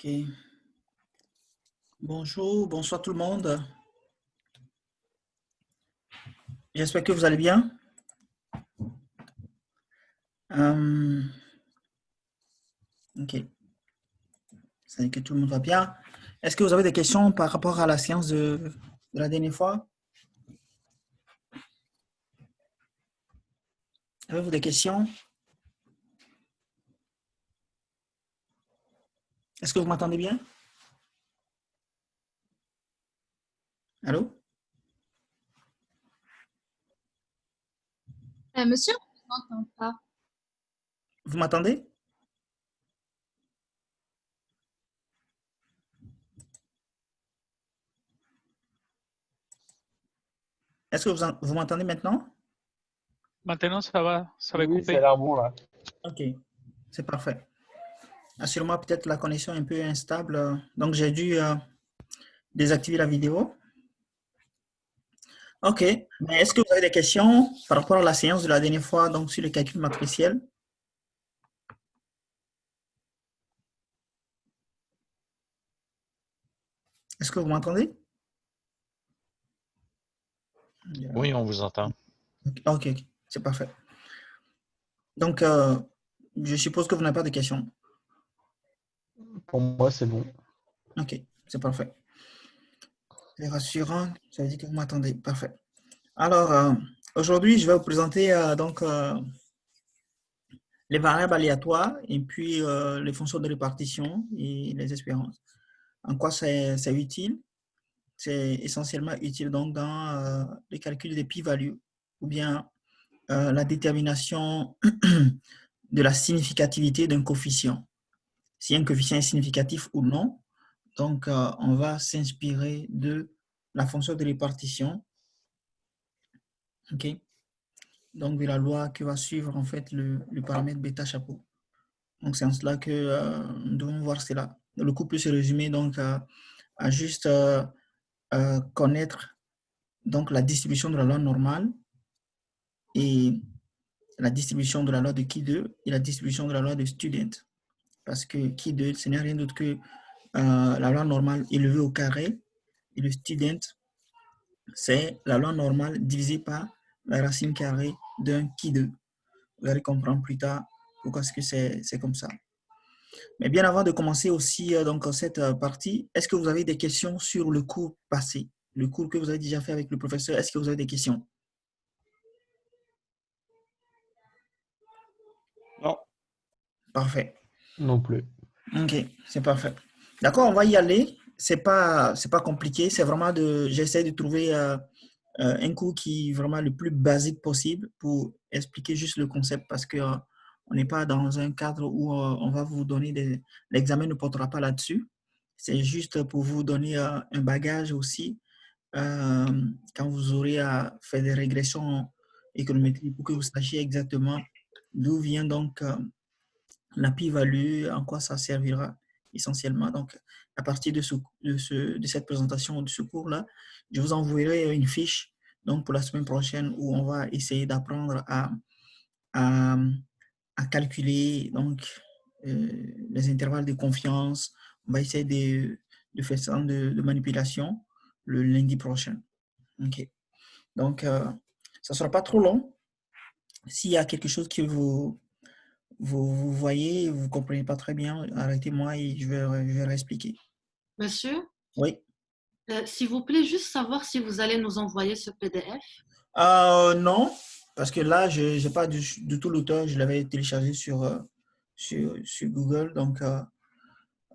Ok. Bonjour, bonsoir tout le monde. J'espère que vous allez bien. Euh, ok, ça veut dire que tout le monde va bien. Est-ce que vous avez des questions par rapport à la séance de la dernière fois? Avez-vous des questions? Est-ce que vous m'entendez bien? Allô? Monsieur, je ne m'entends pas. Vous m'entendez? Est-ce que vous m'entendez maintenant? Maintenant, ça va Oui, ça a couper. l'air bon là. Ok, c'est parfait. Assurément, peut-être la connexion est un peu instable. Donc, j'ai dû désactiver la vidéo. Ok, mais est-ce que vous avez des questions par rapport à la séance de la dernière fois, donc sur le calcul matriciel? Est-ce que vous m'entendez? Oui, on vous entend. Ok, c'est parfait. Donc, je suppose que vous n'avez pas de questions. Pour moi, c'est bon. Ok, c'est parfait. C'est rassurant, ça veut dire que vous m'attendez. Parfait. Alors, aujourd'hui, je vais vous présenter les variables aléatoires et puis les fonctions de répartition et les espérances. En quoi c'est utile? C'est essentiellement utile donc dans le calcul des p-values ou bien la détermination de la significativité d'un coefficient. Si un coefficient est significatif ou non. Donc, on va s'inspirer de la fonction de répartition. OK? Donc, de la loi qui va suivre en fait le paramètre bêta chapeau. Donc, c'est en cela que nous devons voir cela. Le cours peut se résumer donc à juste connaître donc la distribution de la loi normale et la distribution de la loi de Ki2 et la distribution de la loi de Student. Parce que Ki2, ce n'est rien d'autre que la loi normale élevée au carré et le Student, c'est la loi normale divisée par la racine carrée d'un Ki2. Vous allez comprendre plus tard pourquoi est-ce que c'est comme ça. Mais bien avant de commencer aussi donc cette partie, est-ce que vous avez des questions sur le cours passé, le cours que vous avez déjà fait avec le professeur? Est-ce que vous avez des questions? Non. Parfait. Non plus. Ok, c'est parfait. D'accord, on va y aller. C'est pas compliqué. C'est vraiment j'essaie de trouver un cours qui est vraiment le plus basique possible pour expliquer juste le concept parce que on n'est pas dans un cadre où on va vous donner l'examen ne portera pas là-dessus. C'est juste pour vous donner un bagage aussi quand vous aurez à faire des régressions économétriques pour que vous sachiez exactement d'où vient donc la p-value, en quoi ça servira essentiellement. Donc, à partir de cette présentation, de ce cours-là, je vous enverrai une fiche donc pour la semaine prochaine où on va essayer d'apprendre à, à calculer donc, les intervalles de confiance. On va essayer de faire ça de manipulation le lundi prochain. OK. Donc, ça ne sera pas trop long. S'il y a quelque chose que vous voyez, vous ne comprenez pas très bien, arrêtez-moi et je vais réexpliquer. Monsieur, Oui. s'il vous plaît, juste savoir si vous allez nous envoyer ce PDF. Non, parce que là, je n'ai pas du tout l'auteur. Je l'avais téléchargé sur Google. Donc,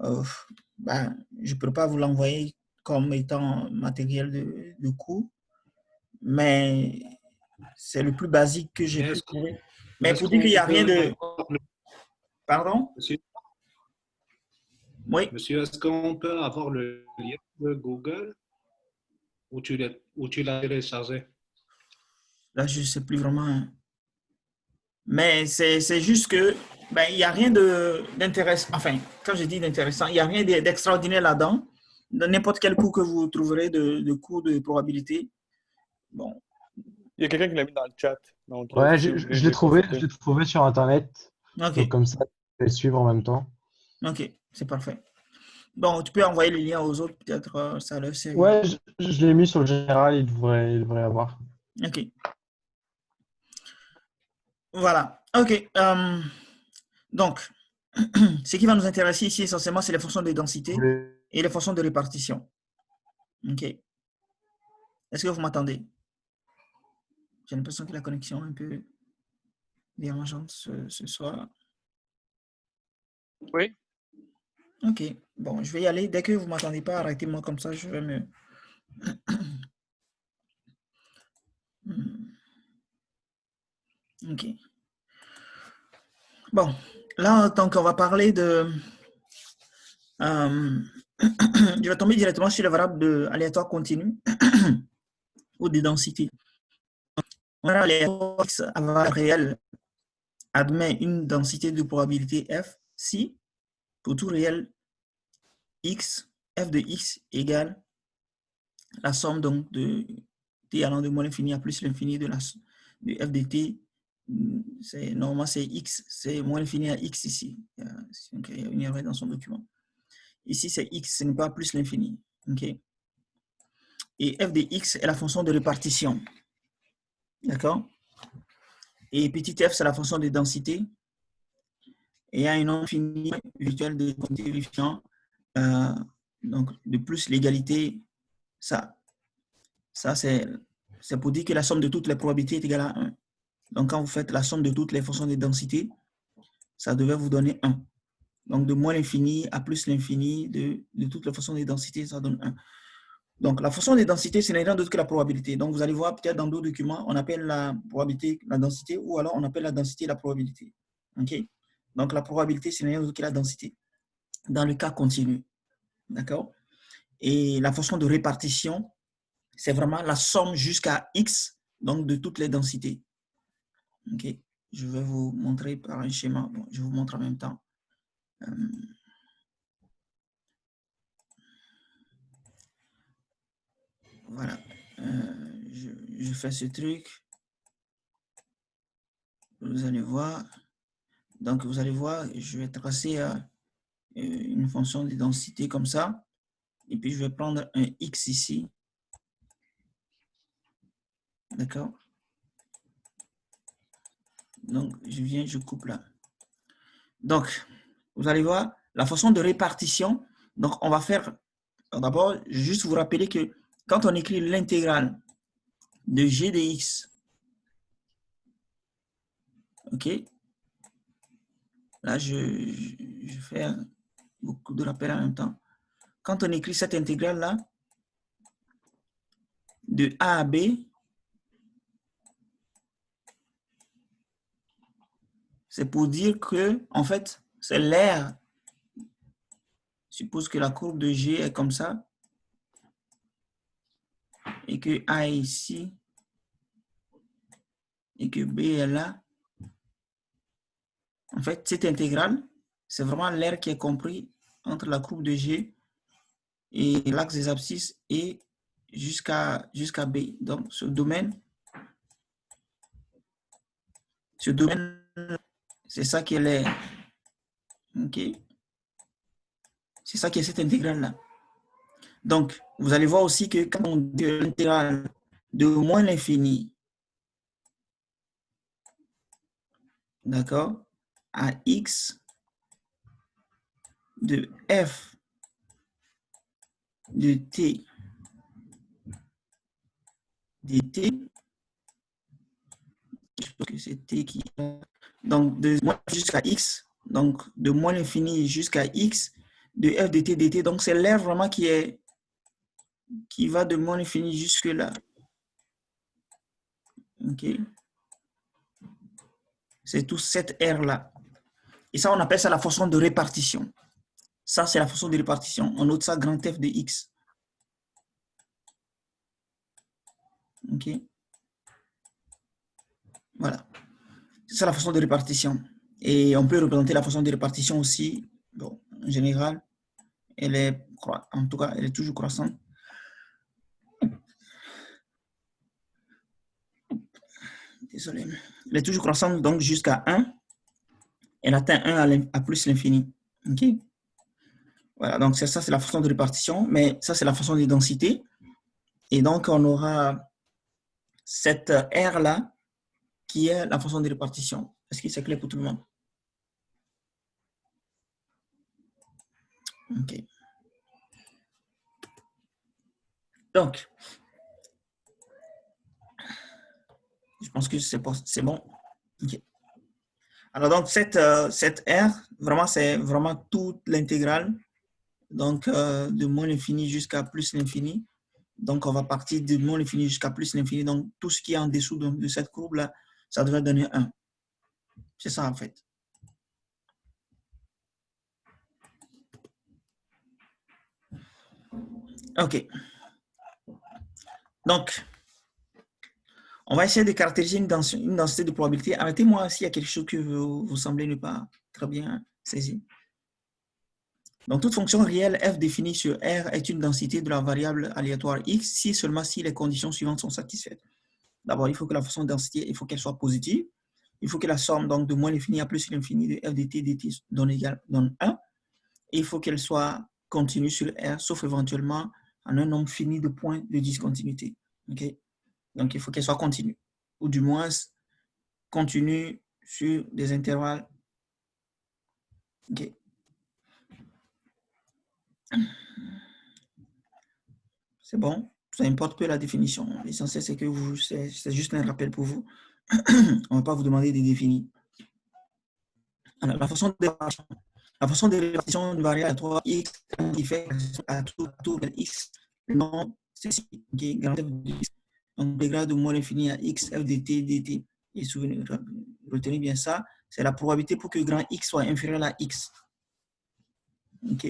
je ne peux pas vous l'envoyer comme étant matériel de cours. Mais c'est le plus basique que j'ai pu trouver. Mais pour dire qu'il n'y a rien de... Pardon? Monsieur, Oui. monsieur, est-ce qu'on peut avoir le lien de Google où tu l'as téléchargé? Là, je ne sais plus vraiment. Hein. Mais c'est juste que il n'y a rien d'intéressant. Enfin, quand je dis d'intéressant, il n'y a rien d'extraordinaire là-dedans. Dans n'importe quel cours que vous trouverez de cours de probabilité. Bon. Il y a quelqu'un qui l'a mis dans le chat. Donc, Ouais, si je, vous je voulez l'ai le trouvé, consulter. je l'ai trouvé sur Internet. OK. Donc comme ça, je vais le suivre en même temps. OK, c'est parfait. Bon, tu peux envoyer le lien aux autres, peut-être ça leur sert. Ouais, je l'ai mis sur le général, il devrait avoir. Ok. Voilà. Ok. Donc, ce qui va nous intéresser ici essentiellement, c'est les fonctions de densité et les fonctions de répartition. Ok. Est-ce que vous m'entendez? J'ai l'impression que la connexion est un peu dérangeante ce soir. Oui. Ok. Bon, je vais y aller. Dès que vous ne m'entendez pas, arrêtez-moi comme ça, je vais me... Ok. Bon, là, donc, on va parler de... je vais tomber directement sur les variables de aléatoire continu ou de densité. Voilà, aléatoire x à valeur réelle admet une densité de probabilité f si, pour tout réel x, f de x égale la somme donc de t allant de moins l'infini à plus l'infini de f de t. Normalement, c'est x, c'est moins l'infini à x ici. Donc, il y a une erreur dans son document. Ici, c'est x, ce n'est pas plus l'infini. Okay. Et f de x est la fonction de répartition. D'accord? Et petit f, c'est la fonction de densité. Et il y a un nombre fini virtuel de quantité vérifiant. Donc, de plus l'égalité, ça c'est pour dire que la somme de toutes les probabilités est égale à 1. Donc, quand vous faites la somme de toutes les fonctions de densité, ça devait vous donner 1. Donc, de moins l'infini à plus l'infini de toutes les fonctions de densité, ça donne 1. Donc, la fonction de densité, ce n'est rien d'autre que la probabilité. Donc, vous allez voir peut-être dans d'autres documents, on appelle la probabilité la densité ou alors on appelle la densité la probabilité. OK? Donc, la probabilité, ce n'est rien d'autre que la densité dans le cas continu. D'accord? Et la fonction de répartition, c'est vraiment la somme jusqu'à x, donc de toutes les densités. OK? Je vais vous montrer par un schéma. Bon, je vous montre en même temps. Voilà. Je fais ce truc. Vous allez voir. Donc, vous allez voir, je vais tracer une fonction de densité comme ça. Et puis, je vais prendre un x ici. D'accord? Donc, je viens, je coupe là. Donc, vous allez voir, la fonction de répartition. Donc, on va faire, d'abord, juste vous rappeler que quand on écrit l'intégrale de g de x, ok? Là, je fais beaucoup de rappels en même temps. Quand on écrit cette intégrale-là, de a à b, c'est pour dire que, en fait, c'est l'aire. Suppose que la courbe de G est comme ça et que A est ici et que B est là. En fait, cette intégrale, c'est vraiment l'aire qui est compris entre la courbe de G et l'axe des abscisses et jusqu'à B. Donc, ce domaine, c'est ça qui est l'aire. OK? C'est ça qui est cette intégrale-là. Donc, vous allez voir aussi que quand on dit l'intégrale de moins l'infini, d'accord, à x de f de t dt, je pense que c'est t qui... Donc, de moins jusqu'à x, donc de moins l'infini jusqu'à x, de f de t dt, donc c'est l'aire vraiment qui va de moins l'infini jusque là. OK? C'est tout cette aire-là. Et ça, on appelle ça la fonction de répartition. Ça, c'est la fonction de répartition. On note ça grand F de x. OK? Voilà. C'est la fonction de répartition. Et on peut représenter la fonction de répartition aussi. Bon, en général, elle est, en tout cas, elle est toujours croissante. Désolé. Elle est toujours croissante, donc jusqu'à 1. Elle atteint 1 à plus l'infini. OK? Voilà, donc c'est ça, c'est la fonction de répartition, mais ça, c'est la fonction de densité. Et donc, on aura cette R-là qui est la fonction de répartition. Est-ce que c'est clair pour tout le monde? OK. Donc, je pense que c'est bon. OK. Alors, donc, cette R, vraiment, c'est vraiment toute l'intégrale. Donc, de moins l'infini jusqu'à plus l'infini. Donc, on va partir de moins l'infini jusqu'à plus l'infini. Donc, tout ce qui est en dessous de cette courbe-là, ça devrait donner 1. C'est ça, en fait. OK. Donc, on va essayer de caractériser une densité de probabilité. Arrêtez-moi s'il y a quelque chose que vous semblez ne pas très bien saisir. Donc, toute fonction réelle f définie sur R est une densité de la variable aléatoire x si seulement si les conditions suivantes sont satisfaites. D'abord, il faut que la fonction de densité, il faut qu'elle soit positive. Il faut que la somme donc, de moins l'infini à plus l'infini de f dt dt donne 1. Et il faut qu'elle soit continue sur R, sauf éventuellement en un nombre fini de points de discontinuité. Okay? Donc, il faut qu'elle soit continue, ou du moins continue sur des intervalles. Okay. C'est bon, ça importe peu la définition. L'essentiel, c'est que c'est juste un rappel pour vous. On ne va pas vous demander de définir. Alors, la fonction de répartition d'une variable à 3 x qui fait à tout x, non, c'est ici, okay, grand F de x. Donc, degré de moins l'infini à x, f dt, dt. Et retenez bien ça, c'est la probabilité pour que grand x soit inférieur à x. OK?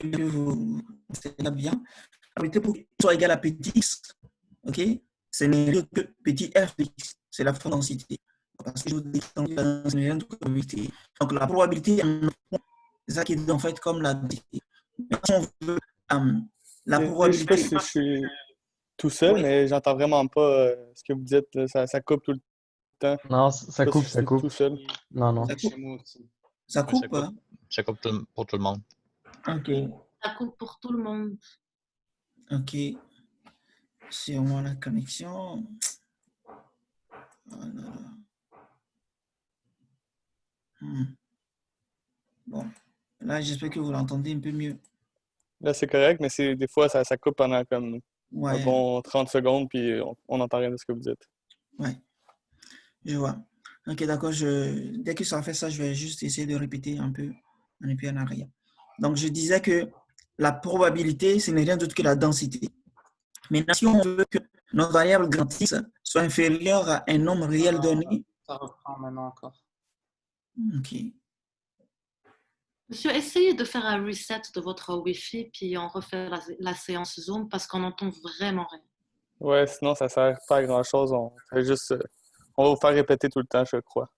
C'est bien. La probabilité pour qu'il soit égal à petit x, OK? Ce n'est rien que petit f de x. C'est la densité. Parce que je vous dis que c'est rien de probabilité. Donc, la probabilité, c'est ça qui est en fait comme la densité. Si on veut la probabilité. Je sais pas si je suis tout seul, Oui. mais j'entends vraiment pas ce que vous dites. Là. Ça coupe tout le temps. Non, Je sais ça pas coupe, si ça c'est coupe. tout seul. Non, non. Ça coupe, Chez moi aussi. ça Ouais, ça coupe, coupe. Ça coupe pour tout le monde. OK. Ça coupe pour tout le monde. OK. C'est au moins la connexion. Voilà. Bon. Là, j'espère que vous l'entendez un peu mieux. Là, c'est correct, mais des fois, ça coupe pendant comme un Ouais, bon 30 secondes, puis on n'entend rien de ce que vous dites. ouais, je vois. Ok, d'accord. Dès que ça fait ça, je vais juste essayer de répéter un peu en arrière. Donc, je disais que la probabilité, ce n'est rien d'autre que la densité. Maintenant, si on veut que notre variable grand X soit inférieure à un nombre réel donné, Ça reprend maintenant encore. ok, Monsieur, essayez de faire un reset de votre Wi-Fi, puis on refait la séance Zoom parce qu'on n'entend vraiment rien. Ouais, sinon, ça sert pas à grand-chose. On va vous faire répéter tout le temps, je crois.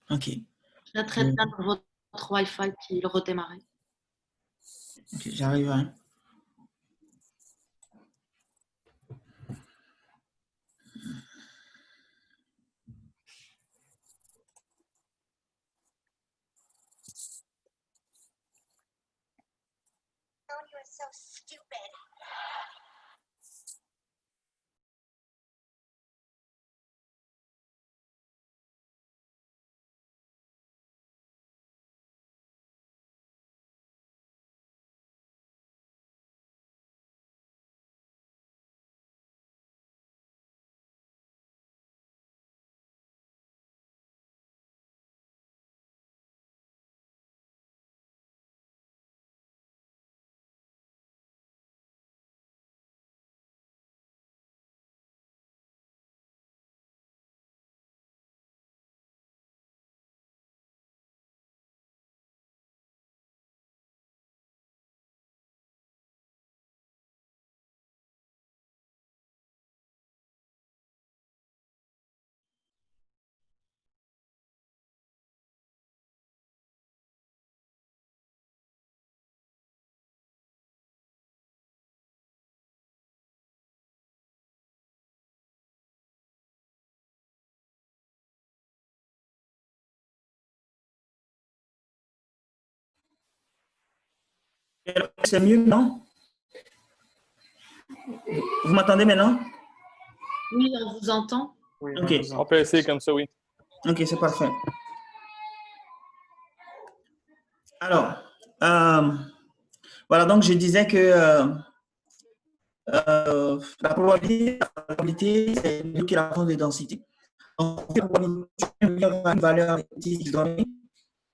ok, Je vais très bien votre Wi-Fi, puis le redémarrer. ok, j'arrive à... c'est mieux, non? Vous m'entendez maintenant? Oui, on vous entend. Oui, Ok. on peut essayer comme ça, oui. Ok, c'est parfait. Alors, voilà, donc je disais que la probabilité, c'est l'équivalent de densité. Donc, la probabilité une valeur donnée,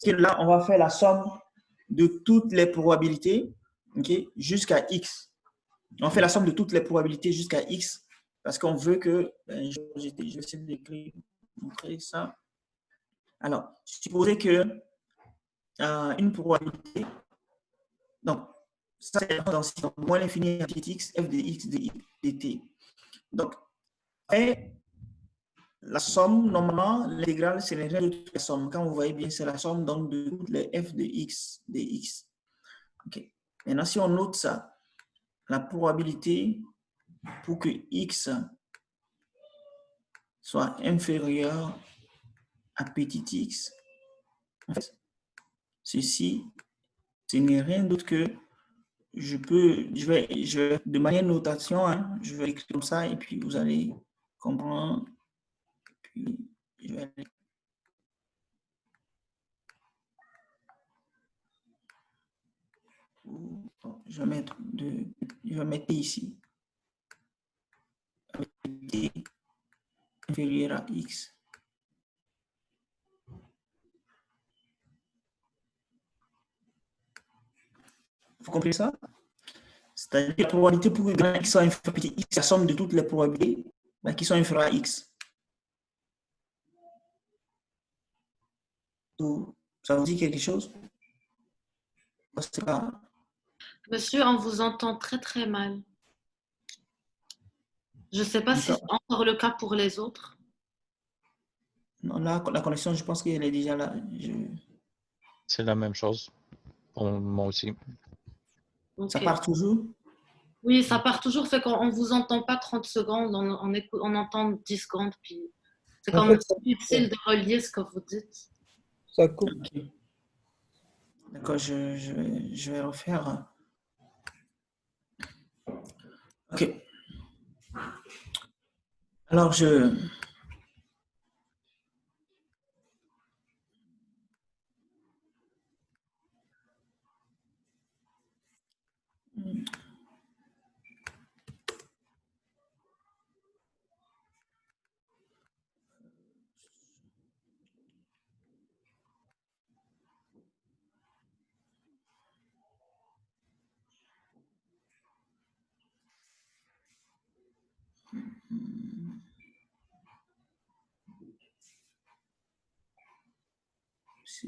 que là, on va faire la somme de toutes les probabilités, ok, jusqu'à x. On fait la somme de toutes les probabilités jusqu'à x parce qu'on veut que, je vais essayer de montrer ça. Alors, supposez que une probabilité, donc, ça c'est la densité, donc moins l'infini à petit x, f de x de t. Donc, et la somme, normalement, l'intégrale, c'est rien de toute la somme. Quand vous voyez bien, c'est la somme donc, de toutes les f de x, de x. OK. Maintenant, si on note ça, la probabilité pour que x soit inférieur à petit x, en fait, ceci, ce n'est rien d'autre que je vais de manière notation, hein, je vais écrire comme ça et puis vous allez comprendre. Puis je vais aller. Je vais mettre T ici. T inférieur à X. Vous comprenez ça? C'est-à-dire la probabilité pour que grand X soit inférieur à petit X, c'est la somme de toutes les probabilités qui sont inférieures à X. Ça vous dit quelque chose? Monsieur, on vous entend très très mal. Je ne sais pas si c'est encore le cas pour les autres. Non, là, la connexion, je pense qu'elle est déjà là. C'est la même chose pour moi aussi. Okay. Ça part toujours? Oui, ça part toujours, fait qu'on ne vous entend pas 30 secondes, on entend 10 secondes, puis c'est quand même difficile de relier ce que vous dites. Ça coupe. Okay. D'accord, je vais refaire. OK. Alors, si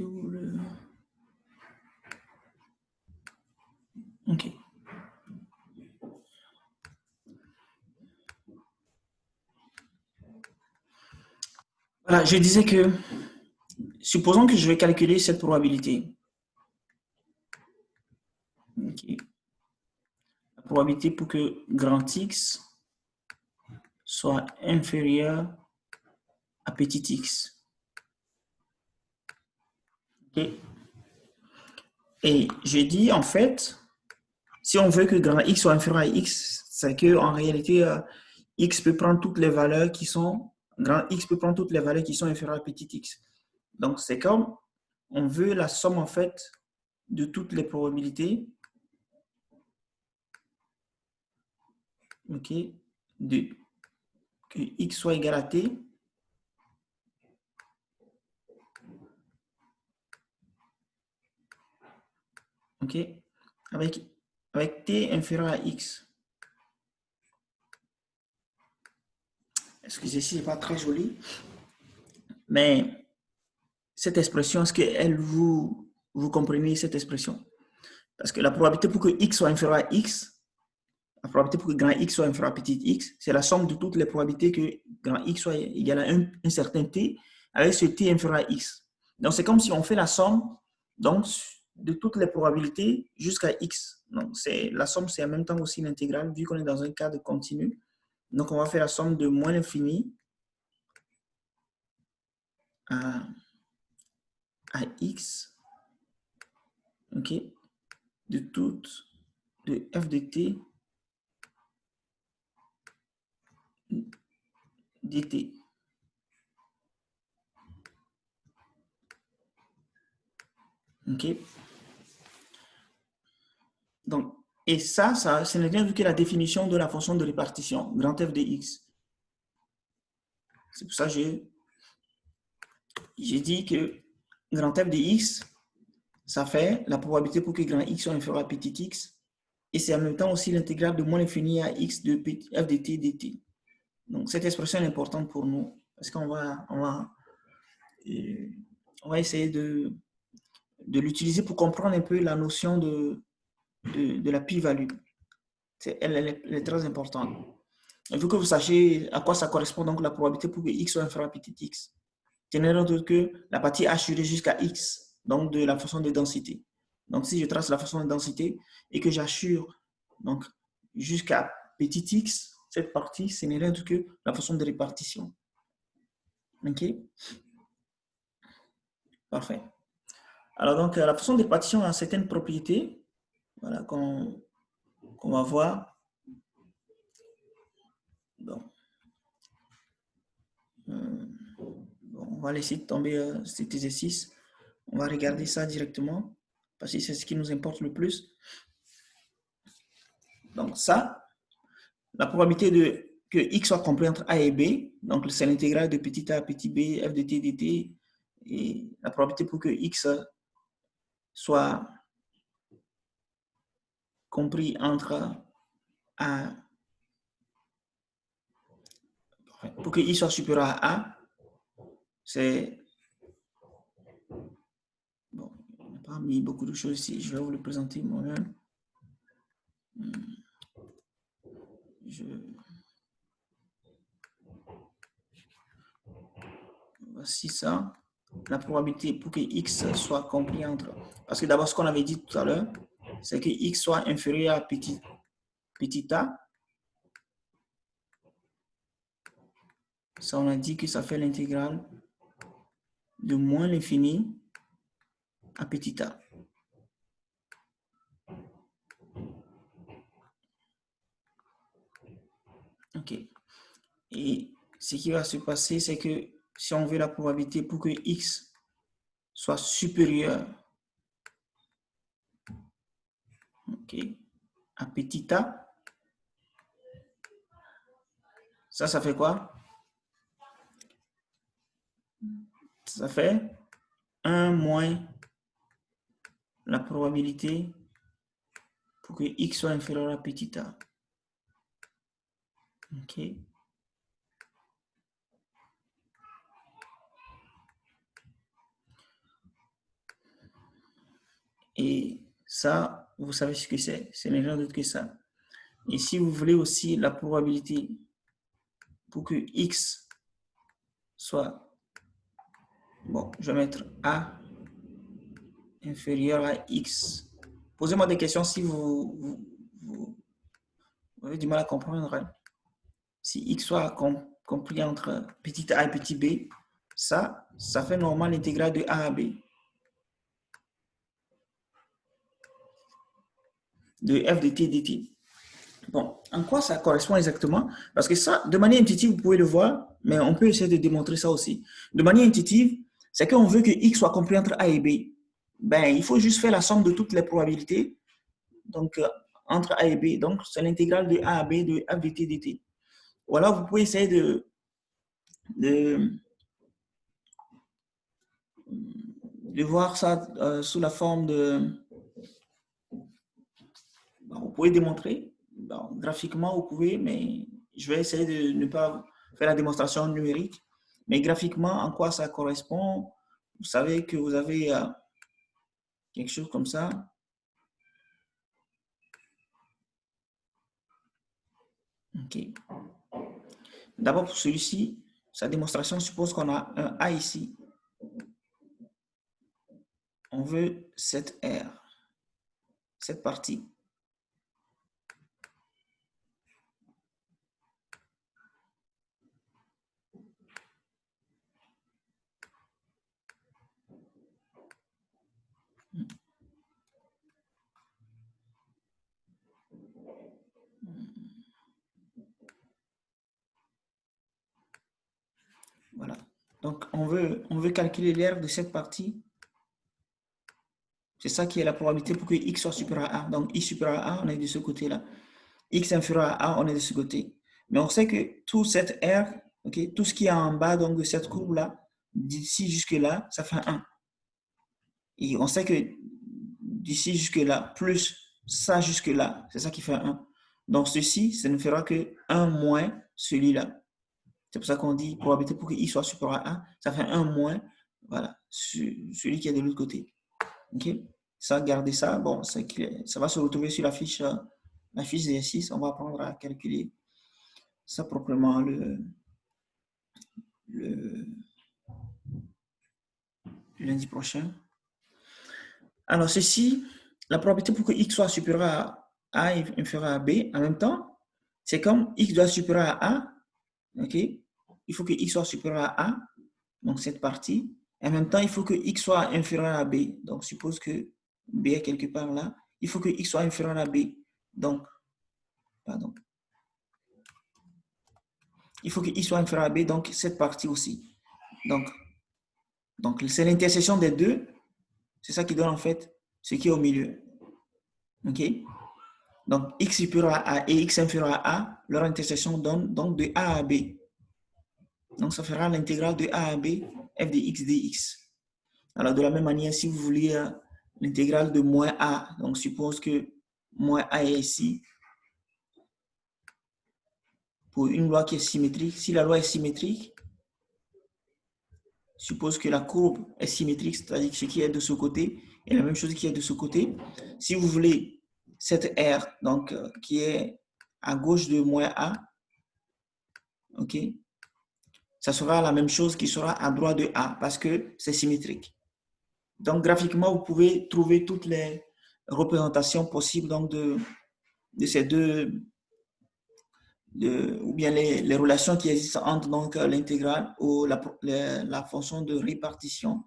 vous voulez. OK. Voilà, je disais que, supposons que je vais calculer cette probabilité. Okay. La probabilité pour que grand X soit inférieur à petit x. Okay. Et j'ai dit, en fait, si on veut que grand X soit inférieur à X, c'est qu'en réalité, X peut prendre toutes les valeurs qui sont, grand X peut prendre toutes les valeurs qui sont inférieures à petit x. Donc, c'est comme, on veut la somme, en fait, de toutes les probabilités, ok, que X soit égal à T, ok, avec T inférieur à X. Excusez si ce n'est pas très joli, mais cette expression, est-ce que vous comprenez cette expression? Parce que la probabilité pour que X soit inférieur à X, la probabilité pour que grand X soit inférieur à petit x, c'est la somme de toutes les probabilités que grand X soit égal à un certain T avec ce T inférieur à X. Donc, c'est comme si on fait la somme donc, de toutes les probabilités jusqu'à X. Donc, la somme, c'est en même temps aussi l'intégrale vu qu'on est dans un cadre continu. Donc, on va faire la somme de moins l'infini à X, ok, de toutes de f de t dt. OK. Donc, et ça ce n'est rien d'autre que la définition de la fonction de répartition, grand F de x. C'est pour ça que j'ai dit que grand F de x, ça fait la probabilité pour que grand X soit inférieur à petit x, et c'est en même temps aussi l'intégrale de moins l'infini à x de f de t dt. Donc, cette expression est importante pour nous, parce qu'on va essayer de l'utiliser pour comprendre un peu la notion de la pi-value. Elle est très importante. Il faut que vous sachiez à quoi ça correspond donc la probabilité pour que x soit inférieur à petit x. Tenez compte que la partie assurée jusqu'à x, donc de la fonction de densité. Donc si je trace la fonction de densité et que j'assure donc jusqu'à petit x, cette partie, ce n'est rien d'autre que la fonction de répartition. OK? Parfait. Alors donc la fonction de répartition a certaines propriétés, voilà, qu'on va voir. Bon. On va laisser tomber cet exercice. On va regarder ça directement parce que c'est ce qui nous importe le plus. Donc ça, la probabilité que x soit compris entre a et b, donc c'est l'intégrale de petit a à petit b, f de t dt, et la probabilité pour que x soit compris entre a, pour que i soit supérieur à a, c'est... Bon, on n'a pas mis beaucoup de choses ici, je vais vous le présenter moi-même. Voici ça, la probabilité pour que x soit compris entre... Parce que d'abord, ce qu'on avait dit tout à l'heure, c'est que x soit inférieur à petit a. Ça, on a dit que ça fait l'intégrale de moins l'infini à petit a. OK. Et ce qui va se passer, c'est que si on veut la probabilité pour que x soit supérieur, OK, à petit a, ça fait quoi? Ça fait 1 moins la probabilité pour que x soit inférieur à petit a. OK. Et ça, vous savez ce que c'est. C'est rien d'autre que ça. Et si vous voulez aussi la probabilité pour que x soit... Bon, je vais mettre a inférieur à x. Posez-moi des questions si vous avez du mal à comprendre. Si x soit compris entre petit a et petit b, ça fait normalement l'intégrale de a à b. De f de t dt. Bon, en quoi ça correspond exactement? Parce que ça, de manière intuitive, vous pouvez le voir, mais on peut essayer de démontrer ça aussi. De manière intuitive, c'est qu'on veut que x soit compris entre a et b. Ben, il faut juste faire la somme de toutes les probabilités, donc entre a et b. Donc, c'est l'intégrale de a à b de f de t dt. Ou alors, vous pouvez essayer de voir ça sous la forme de... Vous pouvez démontrer. Bon, graphiquement, vous pouvez, mais je vais essayer de ne pas faire la démonstration numérique. Mais graphiquement, en quoi ça correspond? Vous savez que vous avez quelque chose comme ça. OK. D'abord, pour celui-ci, sa démonstration suppose qu'on a un A ici. On veut cette R, cette partie. pouvez calculer l'aire de cette partie. C'est ça qui est la probabilité pour que x soit supérieur à a. Donc, x supérieur à a, on est de ce côté-là. X inférieur à a, on est de ce côté. Mais on sait que tout cette aire, okay, tout ce qui est en bas donc, de cette courbe-là, d'ici jusque-là, ça fait 1. Et on sait que d'ici jusque-là, plus ça jusque-là, c'est ça qui fait 1. Donc, ceci, ça ne fera que 1 moins celui-là. C'est pour ça qu'on dit probabilité pour que i soit supérieur à 1, ça fait 1 moins, voilà, celui qui est de l'autre côté. OK? Ça, gardez ça. Bon, ça va se retrouver sur la fiche d'exercice. On va apprendre à calculer ça proprement le lundi prochain. Alors, ceci, la probabilité pour que x soit supérieur à a et inférieur à b, en même temps, c'est comme x doit être supérieur à a, ok? Il faut que x soit supérieur à a, donc cette partie. Et en même temps, il faut que x soit inférieur à b. Donc, suppose que b est quelque part là. Il faut que x soit inférieur à b. Donc, pardon. Il faut que x soit inférieur à b, donc cette partie aussi. Donc c'est l'intersection des deux. C'est ça qui donne en fait ce qui est au milieu. OK? Donc, x supérieur à a et x inférieur à a, leur intersection donne donc de a à b. Donc, ça fera l'intégrale de a à b, f de x dx. Alors, de la même manière, si vous voulez l'intégrale de moins a, donc suppose que moins a est ici, pour une loi qui est symétrique, si la loi est symétrique, suppose que la courbe est symétrique, c'est-à-dire que ce qui est de ce côté est la même chose qui est de ce côté. Si vous voulez cette R, donc, qui est à gauche de moins A, ok, ça sera la même chose qui sera à droite de A parce que c'est symétrique. Donc, graphiquement, vous pouvez trouver toutes les représentations possibles donc, de ces deux, ou bien les relations qui existent entre l'intégrale ou la fonction de répartition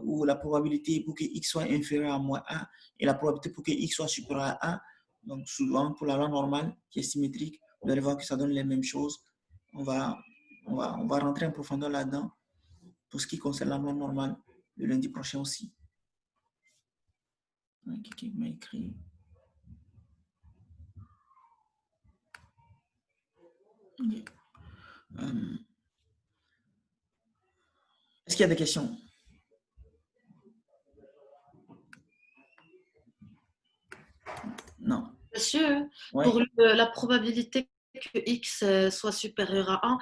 ou la probabilité pour que x soit inférieur à moins a et la probabilité pour que x soit supérieur à a. Donc, souvent, pour la loi normale qui est symétrique, vous allez voir que ça donne les mêmes choses. On va rentrer en profondeur là-dedans pour ce qui concerne la loi normale le lundi prochain aussi. Qui m'a écrit. Est-ce qu'il y a des questions? Non. Monsieur, Ouais. pour la probabilité que x soit supérieur à 1,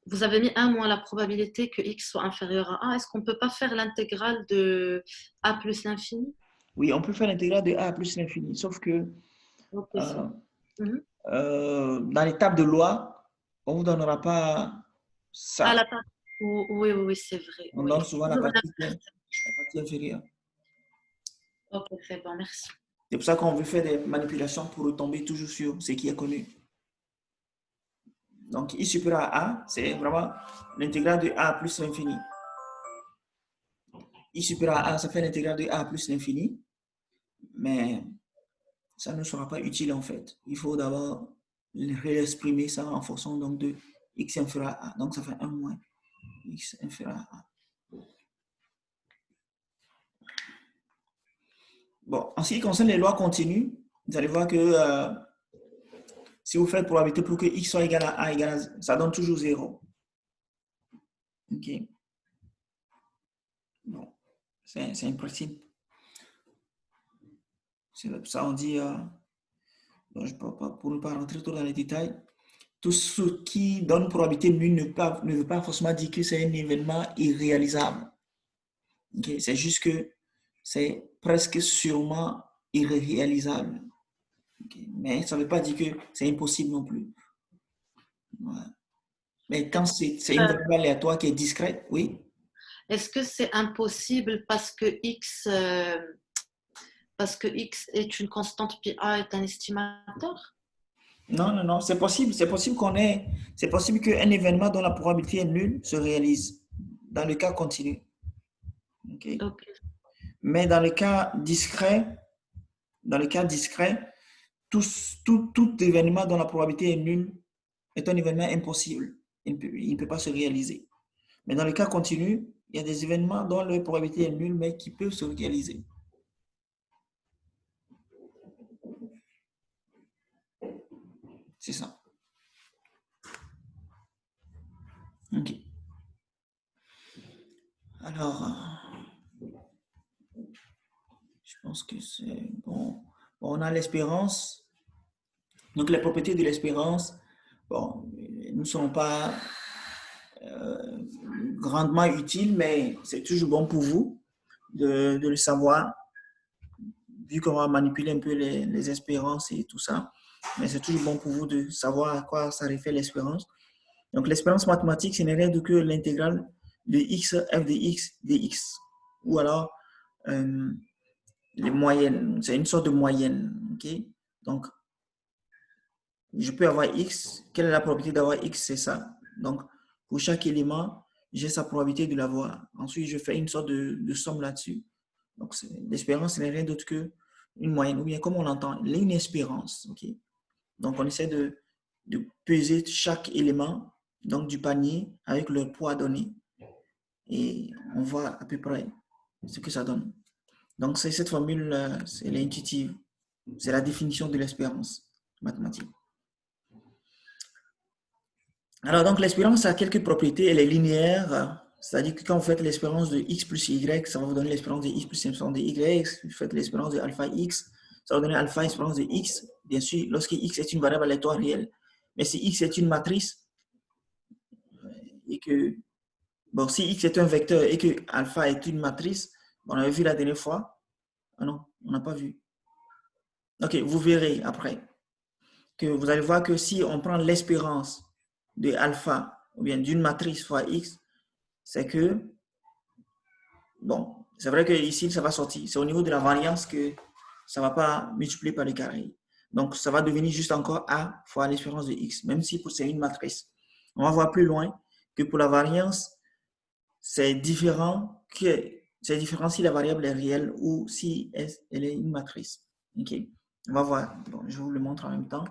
vous avez mis 1 moins la probabilité que x soit inférieur à 1. Est-ce qu'on ne peut pas faire l'intégrale de a plus l'infini? Oui, on peut faire l'intégrale de a plus l'infini, sauf que Okay, dans l'étape de loi, on ne vous donnera pas ça. Ah, la partie. Oui, c'est vrai. On Oui. donne souvent la partie inférieure. Ok, c'est bon, merci. C'est pour ça qu'on veut faire des manipulations pour retomber toujours sur ce qui est connu. Donc, i supérieur à a, c'est vraiment l'intégrale de a plus l'infini. I supérieur à a, ça fait l'intégrale de a plus l'infini, mais ça ne sera pas utile en fait. Il faut d'abord réexprimer ça en fonction donc, de x inférieur à a. Donc, ça fait 1 moins x inférieur à a. Bon, en ce qui concerne les lois continues, vous allez voir que si vous faites probabilité pour que x soit égal à a égal à, ça donne toujours 0. OK. Bon, c'est un principe. C'est pour ça on dit, pour ne pas rentrer trop dans les détails, tout ce qui donne probabilité nulle ne veut pas forcément dire que c'est un événement irréalisable. Okay? C'est juste que c'est presque sûrement irréalisable. Okay? Mais ça ne veut pas dire que c'est impossible non plus. Voilà. Mais quand c'est une variable aléatoire qui est discrète, oui. Est-ce que c'est impossible parce que x est une constante, puis a est un estimateur? Non, c'est possible. C'est possible qu'un événement dont la probabilité est nulle se réalise dans le cas continu. Okay? Mais dans le cas discret, tout événement dont la probabilité est nulle est un événement impossible. Il ne peut pas se réaliser. Mais dans le cas continu, il y a des événements dont la probabilité est nulle, mais qui peuvent se réaliser. C'est ça. OK. Alors, je pense que c'est bon. Bon, on a l'espérance. Donc, les propriétés de l'espérance, bon, ne sont pas grandement utiles, mais c'est toujours bon pour vous de le savoir, vu qu'on va manipuler un peu les espérances et tout ça. Mais c'est toujours bon pour vous de savoir à quoi ça réfère l'espérance. Donc, l'espérance mathématique, ce n'est rien d'autre que l'intégrale de x, f de x, dx. Ou alors, les moyennes. C'est une sorte de moyenne. Okay? Donc, je peux avoir x. Quelle est la probabilité d'avoir x? C'est ça. Donc, pour chaque élément, j'ai sa probabilité de l'avoir. Ensuite, je fais une sorte de somme là-dessus. Donc, l'espérance, ce n'est rien d'autre que une moyenne. Ou bien, comme on l'entend, une espérance. Okay? Donc, on essaie de peser chaque élément donc du panier avec leur poids donné. Et on voit à peu près ce que ça donne. Donc, cette formule, elle est intuitive. C'est la définition de l'espérance mathématique. Alors, donc, l'espérance a quelques propriétés. Elle est linéaire, c'est-à-dire que quand vous faites l'espérance de x plus y, ça va vous donner l'espérance de x plus l'espérance de y. Vous faites l'espérance de alpha x, ça va donner alpha espérance de x. Bien sûr, lorsque x est une variable aléatoire réelle. Mais si x est une matrice, et que, bon, si x est un vecteur et que alpha est une matrice, on avait vu la dernière fois. Ah non, on n'a pas vu. Ok, vous verrez après que vous allez voir que si on prend l'espérance de alpha ou bien d'une matrice fois x, c'est que, bon, c'est vrai que ici ça va sortir. C'est au niveau de la variance que ça ne va pas multiplier par le carré. Donc, ça va devenir juste encore a fois l'espérance de x, même si c'est une matrice. On va voir plus loin que pour la variance, c'est différent si la variable est réelle ou si elle est une matrice. Ok, on va voir. Bon, je vous le montre en même temps.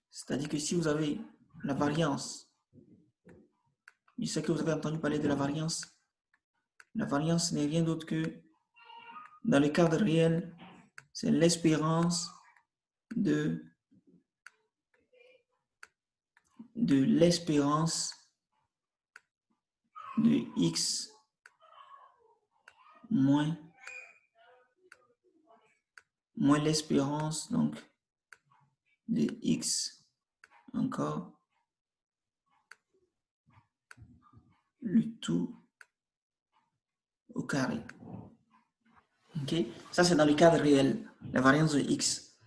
C'est-à-dire que si vous avez la variance, je sais que vous avez entendu parler de la variance. La variance n'est rien d'autre que, dans le cadre réel, c'est l'espérance de l'espérance de x moins l'espérance donc de x encore le tout au carré. Ok, ça c'est dans le cadre réel, la variance de x.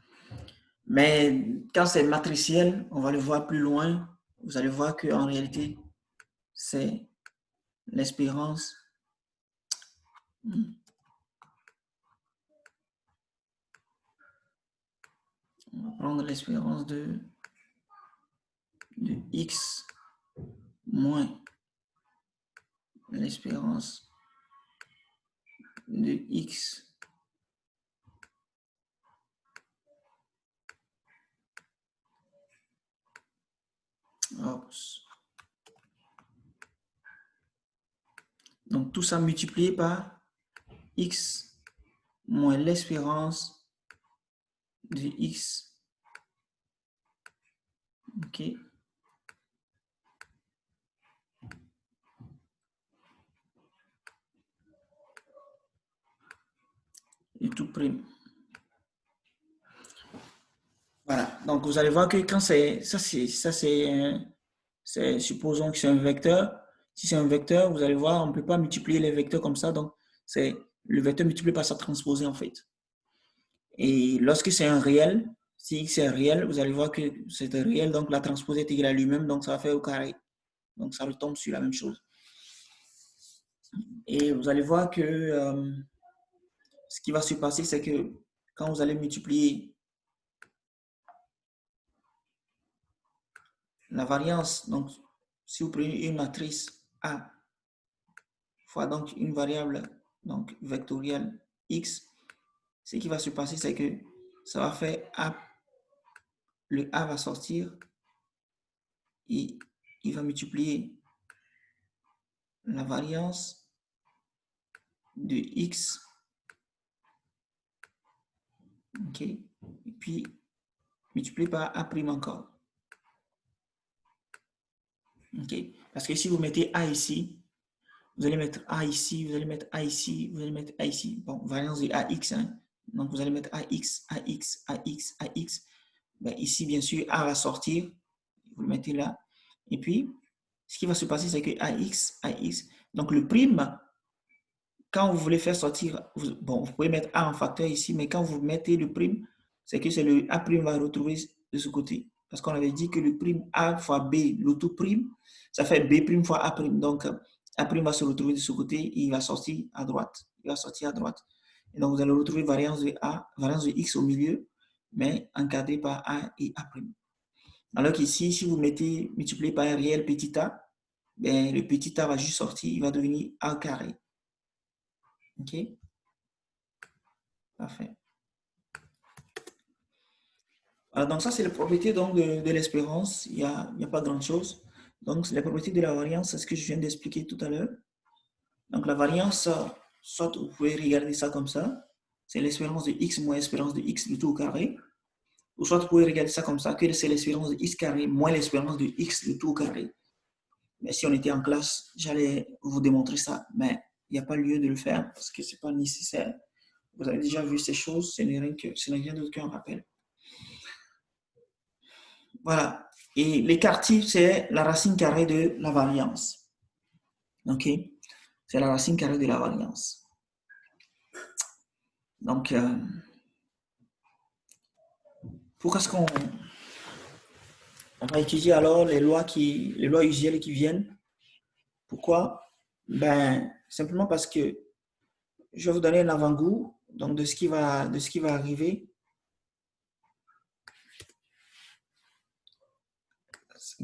Mais quand c'est matriciel, on va le voir plus loin. Vous allez voir qu'en réalité, c'est l'espérance. On va prendre l'espérance de x moins l'espérance de x donc tout ça multiplié par x moins l'espérance de x. Ok. Et tout prime. Voilà. Donc vous allez voir que quand c'est supposons que c'est un vecteur. Si c'est un vecteur, vous allez voir, on ne peut pas multiplier les vecteurs comme ça. Donc c'est le vecteur multiplié par sa transposée en fait. Et lorsque c'est un réel, si x est un réel, vous allez voir que c'est un réel, donc la transposée est égale à lui-même, donc ça va faire au carré. Donc ça retombe sur la même chose. Et vous allez voir que ce qui va se passer, c'est que quand vous allez multiplier la variance, donc si vous prenez une matrice A fois donc une variable donc vectorielle x, ce qui va se passer, c'est que ça va faire A le A va sortir et il va multiplier la variance de X, ok, et puis multiplié par A' encore. Ok, parce que si vous mettez A ici, vous allez mettre A ici, vous allez mettre A ici, vous allez mettre A ici. Bon, variance de AX, hein. Donc vous allez mettre AX, AX, AX, AX. Ben, ici, bien sûr, A va sortir, vous le mettez là. Et puis, ce qui va se passer, c'est que AX, AX, donc le prime, quand vous voulez faire sortir, bon, vous pouvez mettre A en facteur ici, mais quand vous mettez le prime, c'est que c'est le A' va retrouver de ce côté. Parce qu'on avait dit que le prime A fois B, l'auto-prime, ça fait B' fois A'. Donc, A' va se retrouver de ce côté et il va sortir à droite. Il va sortir à droite. Et donc, vous allez retrouver variance de A, variance de X au milieu, mais encadré par A et A'. Alors qu'ici, si vous mettez multiplié par un réel petit a, ben, le petit a va juste sortir, il va devenir A carré. OK? Parfait. Alors, donc ça, c'est les propriétés donc, de l'espérance. Il n'y a pas grand-chose. Donc, les propriétés de la variance, c'est ce que je viens d'expliquer tout à l'heure. Donc, la variance, soit vous pouvez regarder ça comme ça, c'est l'espérance de x moins l'espérance de x, le tout au carré. Ou soit vous pouvez regarder ça comme ça, que c'est l'espérance de x carré moins l'espérance de x, le tout au carré. Mais si on était en classe, j'allais vous démontrer ça. Mais il n'y a pas lieu de le faire parce que ce n'est pas nécessaire. Vous avez déjà vu ces choses, ce n'est rien d'autre qu'un rappel. Voilà. Et l'écart-type, c'est la racine carrée de la variance. OK? C'est la racine carrée de la variance. Donc, pourquoi est-ce qu'on va étudier alors les lois usuelles qui viennent? Pourquoi? Ben, simplement parce que je vais vous donner un avant-goût donc de ce qui va arriver.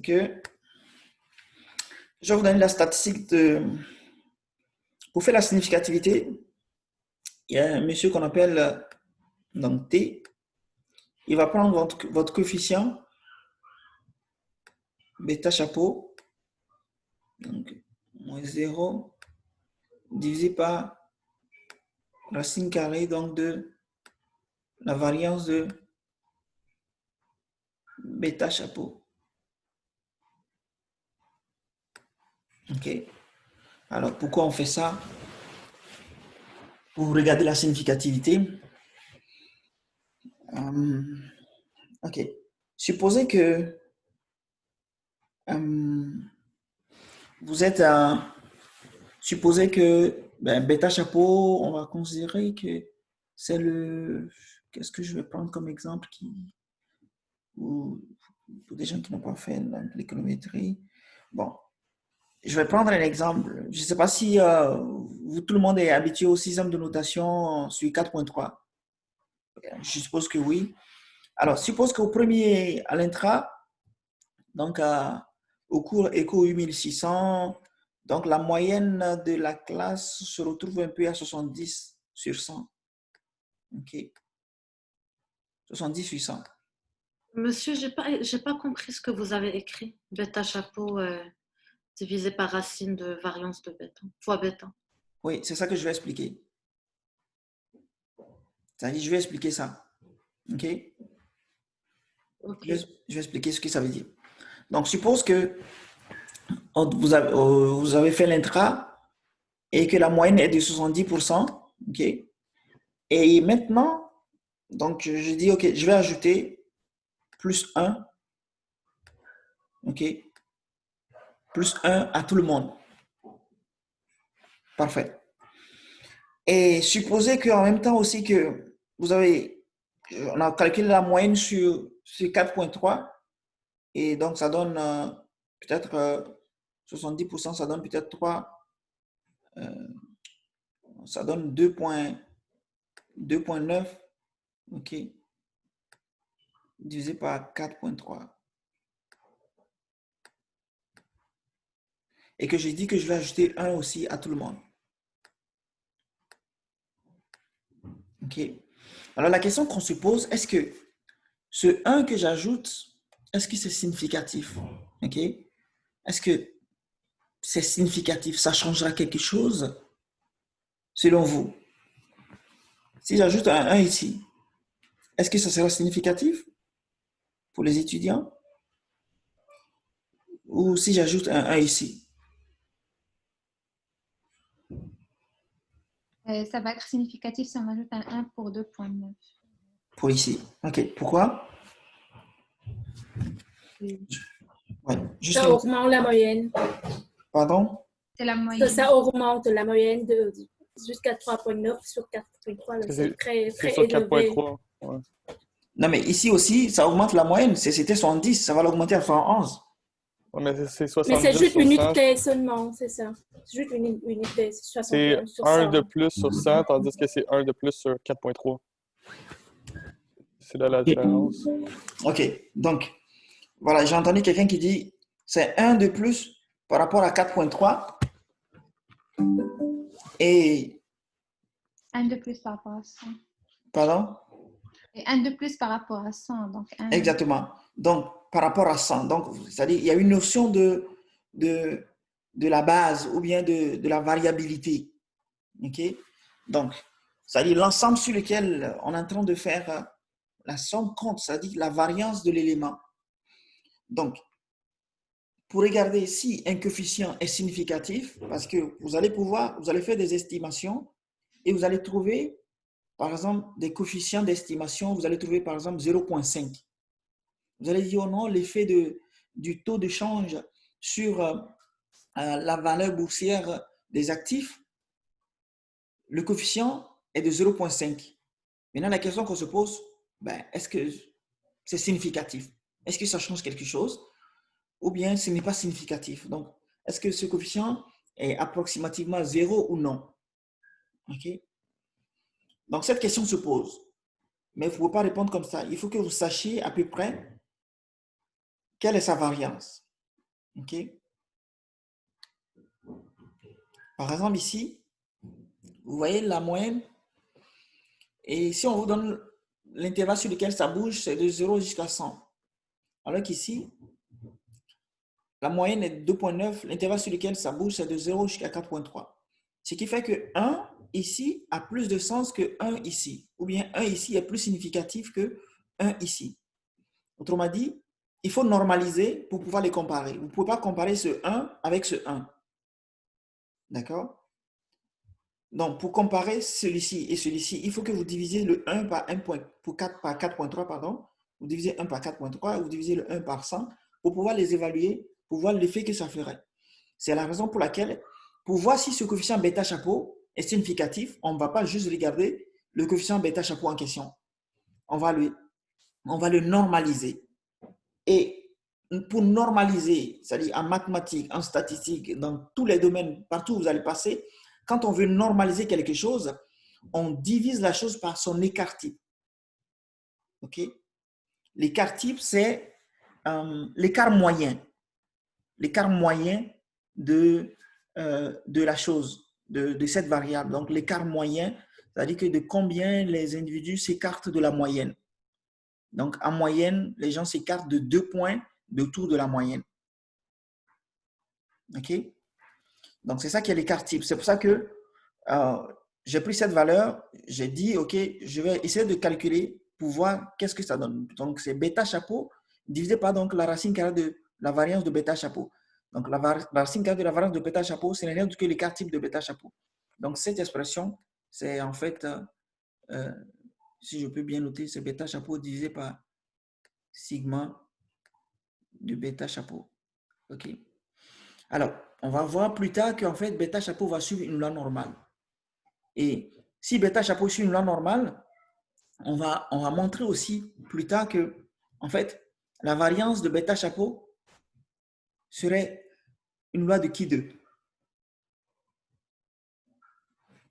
Que je vais vous donner la statistique pour faire la significativité. Il y a un monsieur qu'on appelle donc T. Il va prendre votre coefficient bêta chapeau, donc moins 0 divisé par racine carrée donc de la variance de bêta chapeau. OK. Alors, pourquoi on fait ça? Pour regarder la significativité. OK. Supposez que vous êtes supposez que bêta chapeau, on va considérer que c'est le... Qu'est-ce que je vais prendre comme exemple pour des gens qui n'ont pas fait l'économétrie? Bon, je vais prendre un exemple. Je ne sais pas si tout le monde est habitué au système de notation sur 4.3. Je suppose que oui. Alors, suppose qu'au premier, à l'intra, donc au cours éco 8600, donc la moyenne de la classe se retrouve un peu à 70 sur 100. OK. 70 sur 100. Monsieur, j'ai pas compris ce que vous avez écrit. Bêta chapeau divisé par racine de variance de bêta, fois bêta. Oui, c'est ça que je vais expliquer. C'est-à-dire, je vais expliquer ça. OK? Okay. Je vais expliquer ce que ça veut dire. Donc, suppose que vous avez fait l'intra et que la moyenne est de 70%. OK? Et maintenant, donc, je dis, OK, je vais ajouter plus 1. OK? Plus 1 à tout le monde. Parfait. Et supposez qu'en même temps aussi que on a calculé la moyenne sur 4.3 et donc ça donne peut-être 70%, ça donne peut-être 3, ça donne 2.9, OK, divisé par 4.3. Et que j'ai dit que je vais ajouter 1 aussi à tout le monde. OK. Alors, la question qu'on se pose, est-ce que ce 1 que j'ajoute, est-ce que c'est significatif? OK? Est-ce que c'est significatif? Ça changera quelque chose selon vous? Si j'ajoute un 1 ici, est-ce que ça sera significatif pour les étudiants? Ou si j'ajoute un 1 ici? Ça va être significatif si on ajoute un 1 pour 2,9. Pour ici. OK. Pourquoi? Ouais. Juste Ça augmente la moyenne. Pardon? C'est la moyenne. Ça augmente la moyenne jusqu'à 3,9 sur 4,3. C'est très, C'est très sur élevé. 4.3. Ouais. Non, mais ici aussi, ça augmente la moyenne. C'était 70, ça va l'augmenter à 111. Ouais, mais c'est Mais 70 c'est juste sur une 100. unité seulement, c'est ça. C'est juste une unité, c'est C'est 71 sur 1 100. de plus sur 100, tandis que c'est 1 de plus sur 4.3. C'est là la différence. OK. Donc, voilà, j'ai entendu quelqu'un qui dit c'est 1 de plus par rapport à 4.3 et... 1 de plus par rapport à 100. Pardon? Et 1 de plus par rapport à 100. Donc 1... Exactement. Donc, par rapport à 100. Donc, c'est-à-dire il y a une notion de la base ou bien de la variabilité. OK? Donc, c'est-à-dire l'ensemble sur lequel on est en train de faire la somme compte, c'est-à-dire la variance de l'élément. Donc, pour regarder si un coefficient est significatif, parce que vous allez faire des estimations et vous allez trouver, par exemple, des coefficients d'estimation, vous allez trouver, par exemple, 0,5. Vous allez dire, oh non, l'effet du taux de change sur la valeur boursière des actifs, le coefficient est de 0,5. Maintenant, la question qu'on se pose, est-ce que c'est significatif? Est-ce que ça change quelque chose? Ou bien ce n'est pas significatif? Donc, est-ce que ce coefficient est approximativement 0 ou non? OK? Donc, cette question se pose. Mais vous ne pouvez pas répondre comme ça. Il faut que vous sachiez à peu près quelle est sa variance. OK? Par exemple, ici, vous voyez la moyenne. Et si on vous donne l'intervalle sur lequel ça bouge, c'est de 0 jusqu'à 100. Alors qu'ici, la moyenne est de 2,9. L'intervalle sur lequel ça bouge, c'est de 0 jusqu'à 4,3. Ce qui fait que 1 ici a plus de sens que 1 ici. Ou bien 1 ici est plus significatif que 1 ici. Autrement dit, il faut normaliser pour pouvoir les comparer. Vous ne pouvez pas comparer ce 1 avec ce 1. D'accord? Donc, pour comparer celui-ci et celui-ci, il faut que vous divisiez le 1 par 4,3, pardon. Vous divisez 1 par 4,3 et vous divisez le 1 par 100 pour pouvoir les évaluer, pour voir l'effet que ça ferait. C'est la raison pour laquelle, pour voir si ce coefficient bêta-chapeau est significatif, on ne va pas juste regarder le coefficient bêta-chapeau en question. On va le normaliser. Et pour normaliser, c'est-à-dire en mathématiques, en statistiques, dans tous les domaines, partout où vous allez passer, quand on veut normaliser quelque chose, on divise la chose par son écart type. OK? L'écart type, c'est l'écart moyen. L'écart moyen de la chose, de cette variable. Donc, l'écart moyen, c'est-à-dire que de combien les individus s'écartent de la moyenne. Donc, en moyenne, les gens s'écartent de 2 points autour de la moyenne. OK? Donc, c'est ça qui est l'écart type. C'est pour ça que j'ai pris cette valeur, j'ai dit, OK, je vais essayer de calculer pour voir qu'est-ce que ça donne. Donc, c'est bêta chapeau divisé par donc, la racine carrée de la variance de bêta chapeau. Donc, la racine carrée de la variance de bêta chapeau, c'est rien d'autre que l'écart type de bêta chapeau. Donc, cette expression, c'est en fait, si je peux bien noter, c'est bêta chapeau divisé par sigma de bêta chapeau. OK? Alors, on va voir plus tard qu'en fait, bêta chapeau va suivre une loi normale. Et si bêta chapeau suit une loi normale, on va montrer aussi plus tard que, en fait, la variance de bêta chapeau serait une loi de Ki2.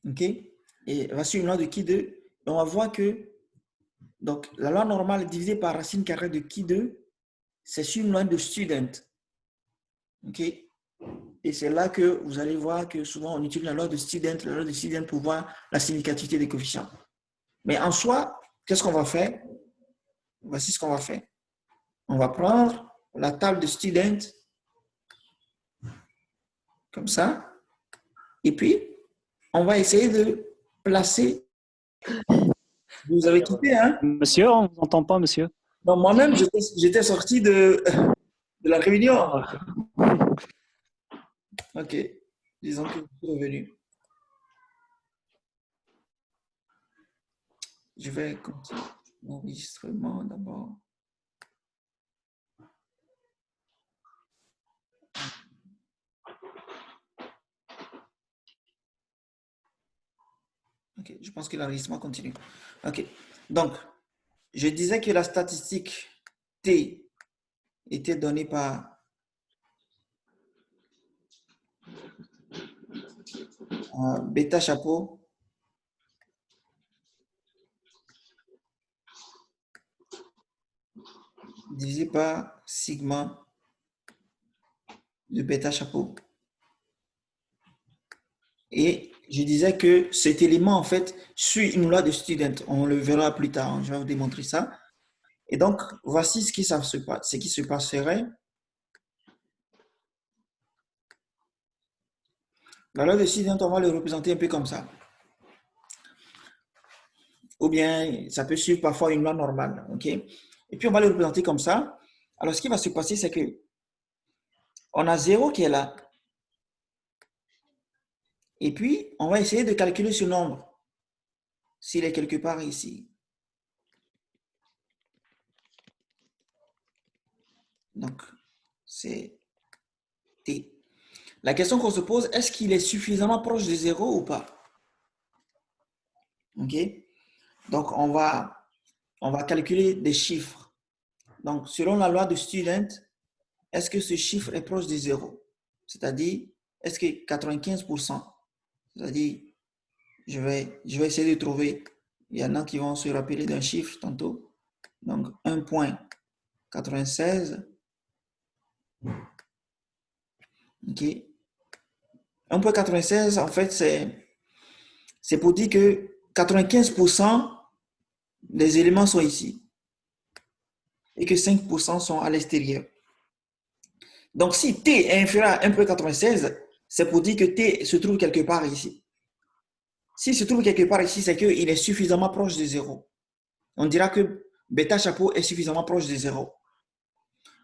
OK? Et va suivre une loi de Ki2. Et on va voir que donc, la loi normale divisée par racine carrée de Ki2, c'est sur une loi de Student. OK? Et c'est là que vous allez voir que souvent on utilise la loi de Student pour voir la significativité des coefficients. Mais en soi, qu'est-ce qu'on va faire? voici ce qu'on va faire. On va prendre la table de student comme ça. Et puis, on va essayer de placer. Vous avez quitté, hein? Monsieur, on ne vous entend pas, monsieur. Non, moi-même, j'étais sorti de la réunion. Ok. Disons que je suis revenu. Je vais continuer l'enregistrement d'abord. Ok, je pense que l'enregistrement continue. Ok, donc, je disais que la statistique T était donnée par bêta chapeau divisé par sigma de bêta chapeau. Et je disais que cet élément, en fait, suit une loi de student. On le verra plus tard, je vais vous démontrer ça. Et donc, voici ce qui se passerait. La loi de student, on va le représenter un peu comme ça. Ou bien, ça peut suivre parfois une loi normale. OK? Et puis, on va le représenter comme ça. Alors, ce qui va se passer, c'est que on a 0 qui est là. Et puis, on va essayer de calculer ce nombre, s'il est quelque part ici. Donc, c'est T. La question qu'on se pose, est-ce qu'il est suffisamment proche de 0 ou pas? OK? Donc, on va calculer des chiffres. Donc, selon la loi de student, est-ce que ce chiffre est proche de 0? C'est-à-dire, est-ce que 95%? C'est-à-dire, je vais essayer de trouver, il y en a qui vont se rappeler d'un chiffre tantôt. Donc, 1.96. OK. 1.96, en fait, c'est pour dire que 95% des éléments sont ici et que 5% sont à l'extérieur. Donc, si T est inférieur à 1.96, c'est pour dire que T se trouve quelque part ici. S'il se trouve quelque part ici, c'est qu'il est suffisamment proche de 0. On dira que bêta chapeau est suffisamment proche de 0.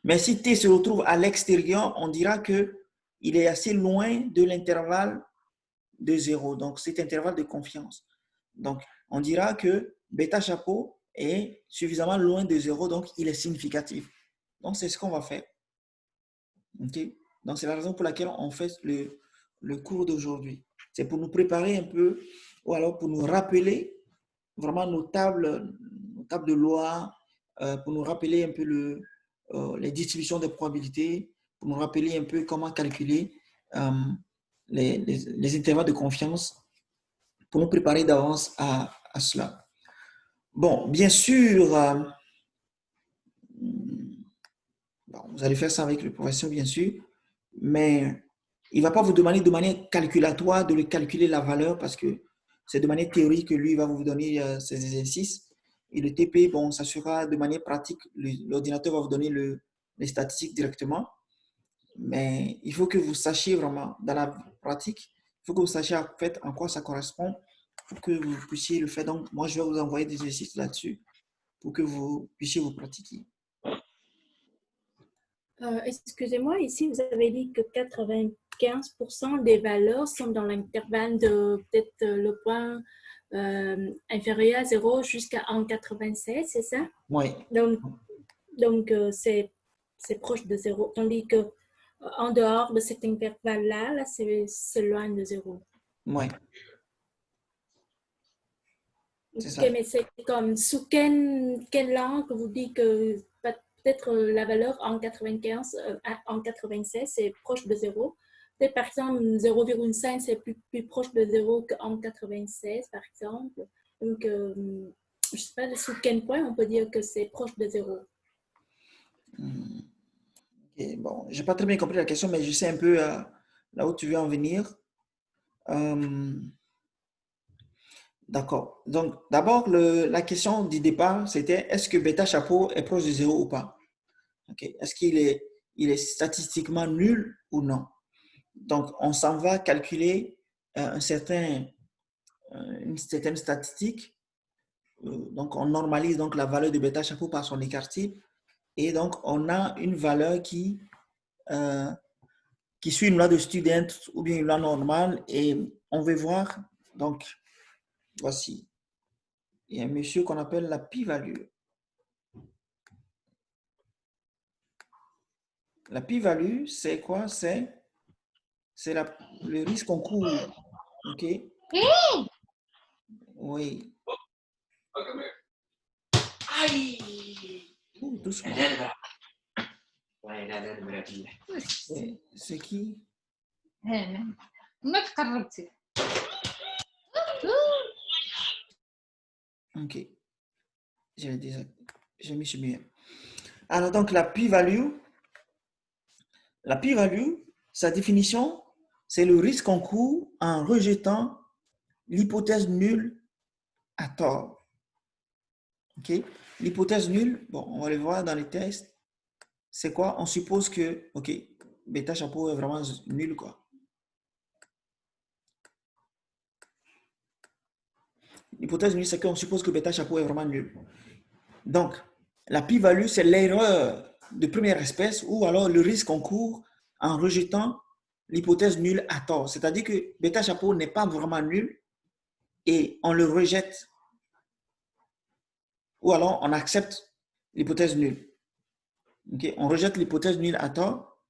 Mais si T se retrouve à l'extérieur, on dira qu'il est assez loin de l'intervalle de 0. Donc, cet intervalle de confiance. Donc, on dira que bêta chapeau est suffisamment loin de 0, donc il est significatif. Donc, c'est ce qu'on va faire. OK? Donc, c'est la raison pour laquelle on fait le cours d'aujourd'hui. C'est pour nous préparer un peu, ou alors pour nous rappeler vraiment nos tables de loi, pour nous rappeler un peu les distributions de probabilités, pour nous rappeler un peu comment calculer les intervalles de confiance, pour nous préparer d'avance à cela. Bon, bien sûr, vous allez faire ça avec le professeur, bien sûr, mais il ne va pas vous demander de manière calculatoire de le calculer la valeur parce que c'est de manière théorique que lui va vous donner ces exercices. Et le TP, bon, ça sera de manière pratique. L'ordinateur va vous donner les statistiques directement. Mais il faut que vous sachiez vraiment, dans la pratique, il faut que vous sachiez en fait en quoi ça correspond pour que vous puissiez le faire. Donc, moi, je vais vous envoyer des exercices là-dessus pour que vous puissiez vous pratiquer. Excusez-moi, ici, vous avez dit que 95% des valeurs sont dans l'intervalle de peut-être le point inférieur à 0 jusqu'à 1,96, c'est ça? Oui. Donc c'est proche de 0. Tandis que en dehors de cet intervalle-là, là, c'est loin de 0. Oui. C'est ça. Okay, mais c'est comme sous quelle langue vous dites que peut-être la valeur en 95, en 96, c'est proche de 0. Peut-être par exemple 0,5, c'est plus proche de 0 qu'en 96, par exemple. Donc, je ne sais pas sous quel point on peut dire que c'est proche de 0. Okay, bon, je n'ai pas très bien compris la question, mais je sais un peu là où tu veux en venir. D'accord. Donc, d'abord, la question du départ, c'était est-ce que bêta chapeau est proche de zéro ou pas? Ok. Est-ce il est statistiquement nul ou non? Donc, on s'en va calculer une certaine statistique. Donc, on normalise donc la valeur de bêta chapeau par son écart type. Et donc, on a une valeur qui suit une loi de Student ou bien une loi normale. Et on veut voir, donc, voici. Il y a un monsieur qu'on appelle la p-value. La p-value, c'est quoi? C'est le risque qu'on court. OK? Oui. Ouh, doucement. C'est qui? ما تقربتي. OK. J'ai mis ce bien. Alors, donc, la p-value, sa définition, c'est le risque qu'on court en rejetant l'hypothèse nulle à tort. OK? L'hypothèse nulle, bon, on va le voir dans les tests. C'est quoi? On suppose que, OK, bêta chapeau est vraiment nul, quoi. L'hypothèse nulle, c'est qu'on suppose que bêta chapeau est vraiment nul. Donc, la p-value, c'est l'erreur de première espèce ou alors le risque qu'on court en rejetant l'hypothèse nulle à tort. C'est-à-dire que bêta chapeau n'est pas vraiment nul et on le rejette. Ou alors on accepte l'hypothèse nulle. Okay? On rejette l'hypothèse nulle à tort.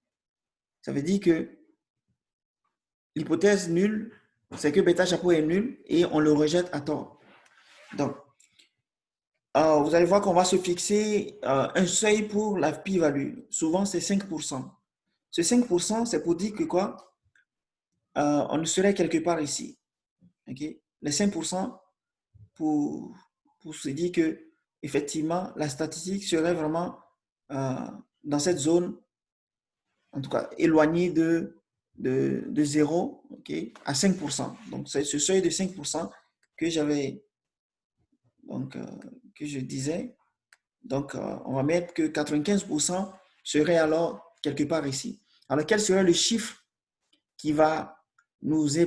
Ça veut dire que l'hypothèse nulle, c'est que bêta chapeau est nul et on le rejette à tort. Donc, vous allez voir qu'on va se fixer un seuil pour la p-value. Souvent, c'est 5%. Ce 5%, c'est pour dire que quoi? On serait quelque part ici. Okay? Les 5% pour se dire que effectivement, la statistique serait vraiment dans cette zone, en tout cas éloignée de 0, okay, à 5%. Donc, c'est ce seuil de 5% que j'avais, donc, que je disais. Donc, on va mettre que 95% serait alors quelque part ici. Alors, quel serait le chiffre qui va nous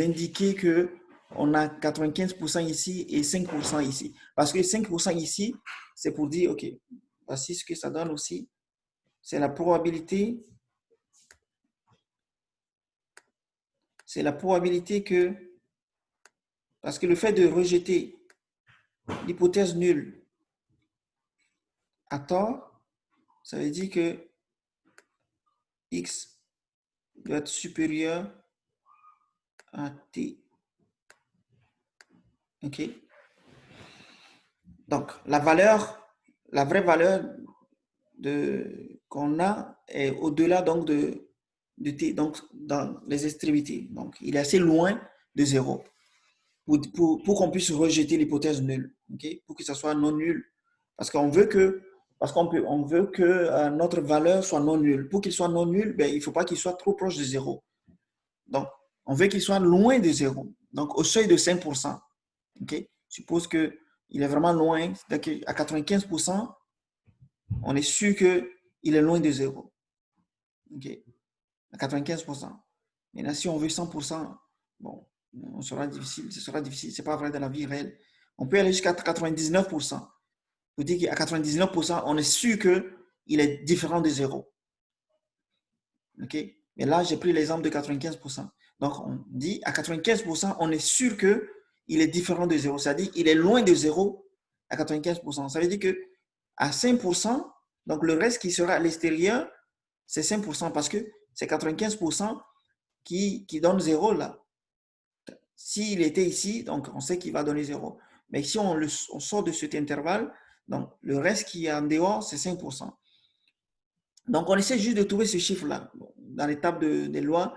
indiquer que on a 95% ici et 5% ici? Parce que 5% ici, c'est pour dire, OK, voici ce que ça donne aussi. C'est la probabilité. C'est la probabilité que, parce que le fait de rejeter l'hypothèse nulle à tort, ça veut dire que x doit être supérieur à t. OK? Donc, la vraie valeur qu'on a est au-delà donc de t, donc dans les extrémités. Donc, il est assez loin de 0 pour qu'on puisse rejeter l'hypothèse nulle, okay? Pour que ça soit non nul. Parce qu'on veut que, notre valeur soit non nulle. Pour qu'il soit non nul, ben, il ne faut pas qu'il soit trop proche de 0. Donc, on veut qu'il soit loin de 0. Donc, au seuil de 5%. Okay? Suppose qu'il est vraiment loin, c'est-à-dire qu'à 95%, on est sûr qu'il est loin de 0. Okay? À 95%. Maintenant, si on veut 100%, bon, ce sera difficile. Ce n'est pas vrai dans la vie réelle. On peut aller jusqu'à 99%. Pour dire qu'à 99%, on est sûr qu'il est différent de 0. OK? Mais là, j'ai pris l'exemple de 95%. Donc, on dit à 95%, on est sûr qu'il est différent de 0. C'est-à-dire qu'il est loin de 0 à 95%. Ça veut dire qu'à 5%, donc le reste qui sera à l'extérieur, c'est 5% parce que c'est 95% qui donne 0 là. S'il était ici, donc on sait qu'il va donner 0. Mais si on sort de cet intervalle, donc le reste qui est en dehors, c'est 5%. Donc on essaie juste de trouver ce chiffre-là. Bon, dans l'étape des lois,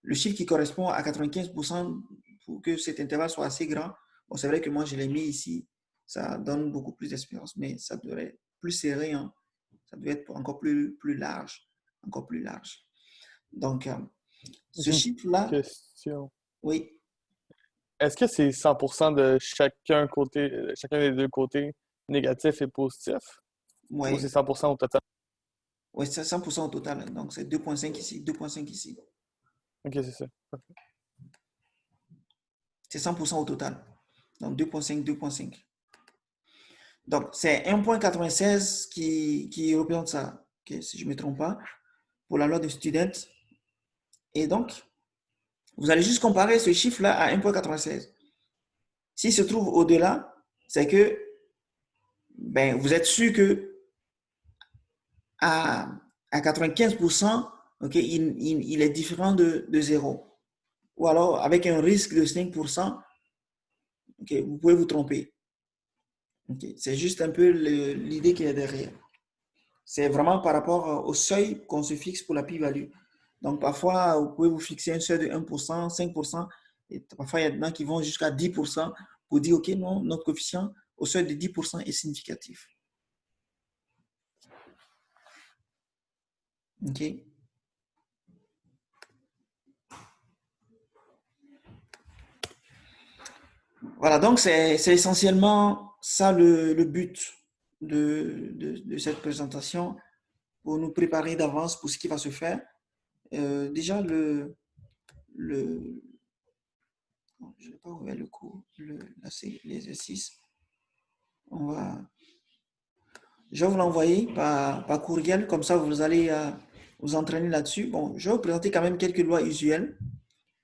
le chiffre qui correspond à 95% pour que cet intervalle soit assez grand. Bon, c'est vrai que moi je l'ai mis ici, ça donne beaucoup plus d'espérance, mais ça devrait être plus serré, hein. Ça devait être encore plus large. Encore plus large. Donc, ce chiffre-là. Question. Oui. est-ce que c'est 100% de chacun des deux côtés, négatif et positif? Ou Oui, c'est 100% au total? ouais, c'est 100% au total. Donc, c'est 2,5 ici, 2,5 ici. Ok, c'est ça. C'est 100% au total. Donc, 2,5, 2,5. Donc, c'est 1,96 qui représente ça, ok, si je ne me trompe pas, pour la loi de student. Et donc, vous allez juste comparer ce chiffre-là à 1,96. S'il se trouve au-delà, c'est que ben, vous êtes sûr que à 95%, ok, il est différent de 0. Ou alors, avec un risque de 5%, ok, vous pouvez vous tromper. Okay. C'est juste un peu l'idée qui est derrière. C'est vraiment par rapport au seuil qu'on se fixe pour la p-value. Donc, parfois, vous pouvez vous fixer un seuil de 1%, 5%, et parfois, il y a des gens qui vont jusqu'à 10% pour dire, OK, non, notre coefficient au seuil de 10% est significatif. OK. Voilà, donc c'est essentiellement ça le but de cette présentation, pour nous préparer d'avance pour ce qui va se faire. Déjà, je n'ai pas ouvert le cours, l'exercice. Je vais vous l'envoyer par courriel, comme ça vous allez vous entraîner là-dessus. Bon, je vais vous présenter quand même quelques lois usuelles.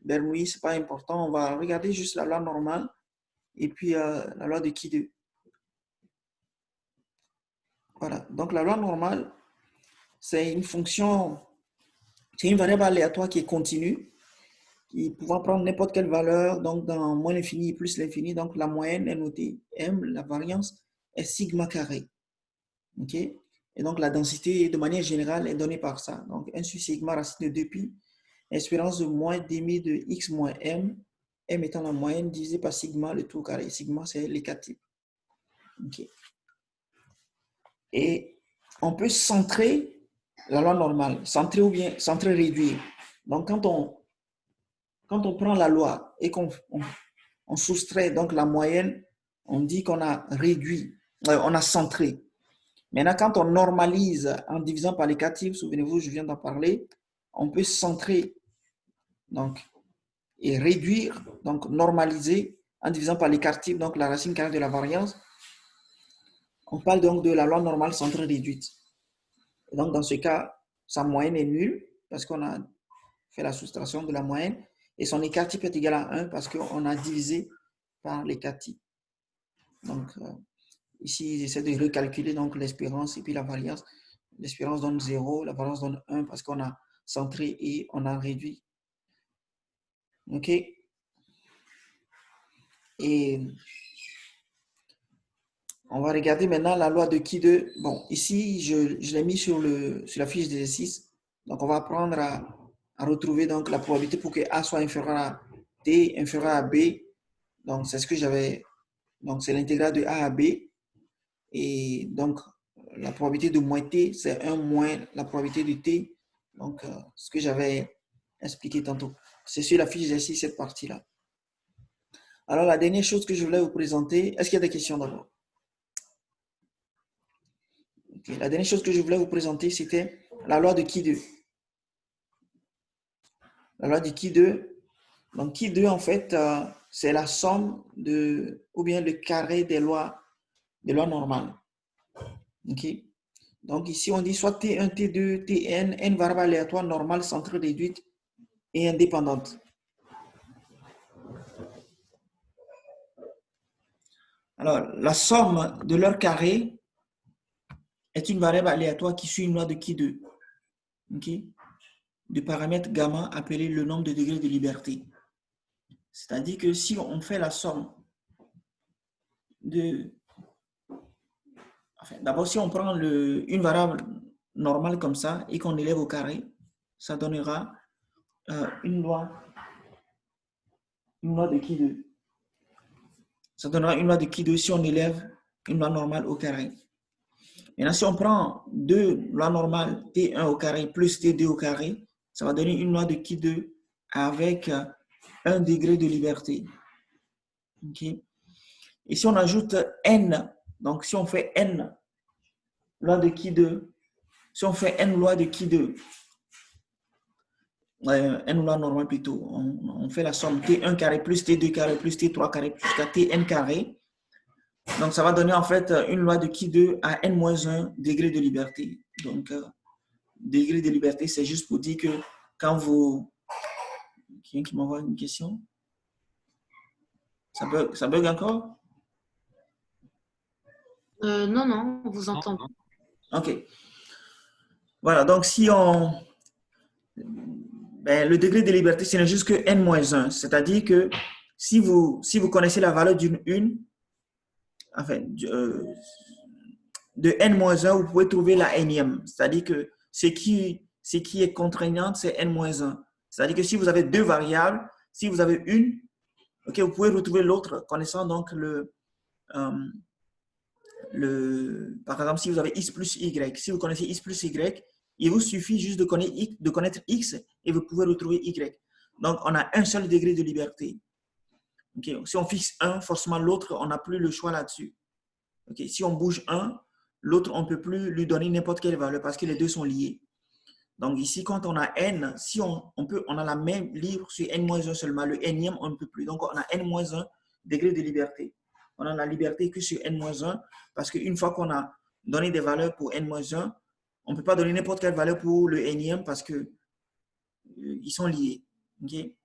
Bernoulli, ce n'est pas important. On va regarder juste la loi normale et puis la loi de Qui2. Voilà, donc la loi normale, c'est une fonction, c'est une variable aléatoire qui est continue, qui pouvant prendre n'importe quelle valeur, donc dans moins l'infini et plus l'infini, donc la moyenne est notée M, la variance est sigma carré. OK? Et donc la densité, de manière générale, est donnée par ça. Donc 1 sur sigma racine de 2pi, espérance de moins demi de x moins m, m étant la moyenne divisé par sigma, le tout carré. Sigma, c'est les quatre types. OK. Et on peut centrer la loi normale, centrer ou bien centrer réduire. Donc quand on prend la loi et qu'on soustrait donc la moyenne, on dit qu'on a réduit, on a centré. Maintenant, quand on normalise en divisant par les quatre types, souvenez-vous, je viens d'en parler, on peut centrer donc, et réduire, donc normaliser en divisant par les quatre types, donc la racine carrée de la variance. On parle donc de la loi normale centrée réduite. Et donc, dans ce cas, sa moyenne est nulle parce qu'on a fait la soustraction de la moyenne et son écart type est égal à 1 parce qu'on a divisé par les quatre types. Donc, ici, j'essaie de recalculer donc l'espérance et puis la variance. L'espérance donne 0, la variance donne 1 parce qu'on a centré et on a réduit. OK? Et on va regarder maintenant la loi de Qui2. Bon, ici, je l'ai mis sur la fiche d'exercice. Donc, on va apprendre à retrouver donc la probabilité pour que A soit inférieur à T, inférieur à B. Donc, c'est ce que j'avais. Donc, c'est l'intégrale de A à B. Et donc, la probabilité de moins T, c'est 1 moins la probabilité de T. Donc, ce que j'avais expliqué tantôt. C'est sur la fiche d'exercice, cette partie-là. Alors, la dernière chose que je voulais vous présenter, est-ce qu'il y a des questions d'abord? Okay. La dernière chose que je voulais vous présenter, c'était la loi de Qui2. La loi de Qui2. Donc, Qui2, en fait, c'est la somme ou bien le carré des lois normales. OK? Donc, ici, on dit soit T1, T2, Tn, n variables aléatoires normales, centrées réduites et indépendantes. Alors, la somme de leur carré est une variable aléatoire qui suit une loi de Qui2. OK? De paramètre gamma appelé le nombre de degrés de liberté. C'est-à-dire que si on fait la somme d'abord, si on prend une variable normale comme ça et qu'on élève au carré, ça donnera une loi de Qui2. Ça donnera une loi de Qui2 si on élève une loi normale au carré. Maintenant, si on prend deux lois normales, T1 au carré plus T2 au carré, ça va donner une loi de Qui2 avec 1 degré de liberté. OK. Et si on ajoute n, donc si on fait n, loi de qui 2? Si on fait n loi de qui 2? N loi normale plutôt. On fait la somme T1 carré plus T2 carré plus T3 carré plus jusqu'à Tn carré. Donc, ça va donner en fait une loi de qui 2 à n-1 degré de liberté. Donc, degré de liberté, c'est juste pour dire que quand vous... Quelqu'un qui m'envoie une question? Ça bug encore? Non, on vous entend. OK. Voilà, donc si on... Ben, le degré de liberté, ce n'est juste que n-1. C'est-à-dire que si vous connaissez la valeur d'une une, enfin, de n-1, vous pouvez trouver la nème. C'est-à-dire que ce qui est contraignant, c'est n-1. C'est-à-dire que si vous avez deux variables, si vous avez une, okay, vous pouvez retrouver l'autre connaissant donc par exemple, si vous avez x plus y, si vous connaissez x plus y, il vous suffit juste de connaître x et vous pouvez retrouver y. Donc, on a un seul degré de liberté. Okay. Si on fixe 1, forcément l'autre, on n'a plus le choix là-dessus. Okay. Si on bouge 1, l'autre, on ne peut plus lui donner n'importe quelle valeur parce que les deux sont liés. Donc ici, quand on a n, si on a la même libre sur n-1 seulement, le nème, on ne peut plus. Donc, on a n-1 degré de liberté. On a la liberté que sur n-1 parce qu'une fois qu'on a donné des valeurs pour n-1, on ne peut pas donner n'importe quelle valeur pour le nème parce que ils sont liés. Okay?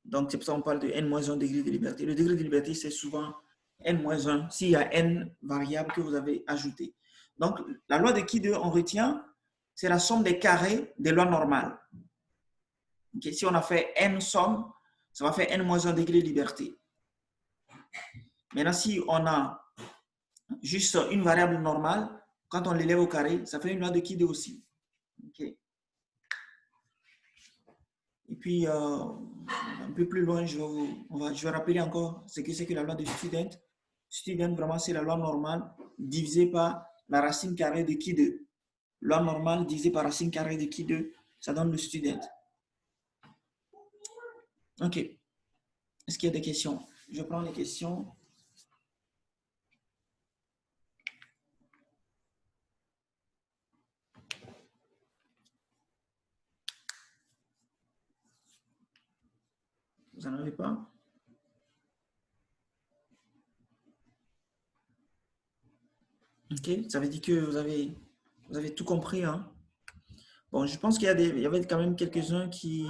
Donc, c'est pour ça qu'on parle de n-1 degré de liberté. Le degré de liberté, c'est souvent n-1 s'il y a n variables que vous avez ajoutées. Donc, la loi de qui 2, on retient, c'est la somme des carrés des lois normales. Okay? Si on a fait n somme, ça va faire n-1 degré de liberté. Maintenant, si on a juste une variable normale, quand on l'élève au carré, ça fait une loi de qui 2 aussi. Okay. Et puis, un peu plus loin, je vais rappeler encore ce que c'est que la loi de student. Student, vraiment, c'est la loi normale divisée par la racine carrée de qui 2. Loi normale divisée par racine carrée de qui 2, ça donne le student. OK. Est-ce qu'il y a des questions? Je prends les questions. Vous n'en avez pas? OK. Ça veut dire que vous avez tout compris. Hein? Bon, je pense qu'il y avait quand même quelques-uns qui...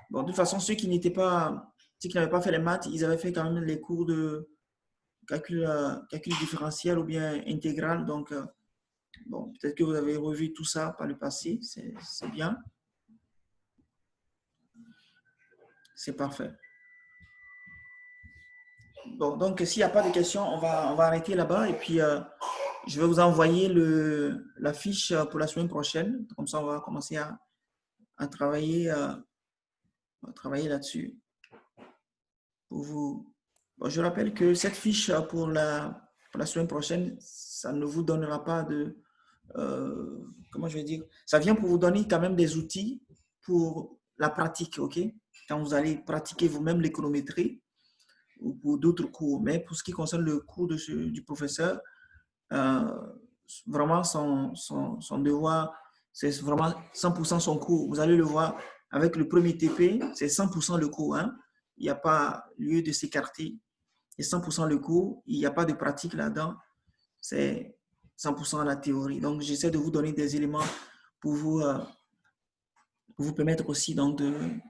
Bon, de toute façon, ceux qui n'avaient pas fait les maths, ils avaient fait quand même les cours de calcul différentiel ou bien intégral. Donc, bon, peut-être que vous avez revu tout ça par le passé. C'est bien. C'est parfait. Bon, donc, s'il n'y a pas de questions, on va arrêter là-bas. Et puis, je vais vous envoyer la fiche pour la semaine prochaine. Comme ça, on va commencer à travailler là-dessus. Pour vous. Bon, je rappelle que cette fiche pour la semaine prochaine, ça ne vous donnera pas de... comment je vais dire? Ça vient pour vous donner quand même des outils pour la pratique, OK? Quand vous allez pratiquer vous-même l'économétrie ou pour d'autres cours. Mais pour ce qui concerne le cours du professeur, vraiment son devoir, c'est vraiment 100% son cours. Vous allez le voir avec le premier TP, c'est 100% le cours. Hein? Il n'y a pas lieu de s'écarter. C'est 100% le cours. Il n'y a pas de pratique là-dedans. C'est 100% la théorie. Donc, j'essaie de vous donner des éléments pour vous permettre aussi donc, de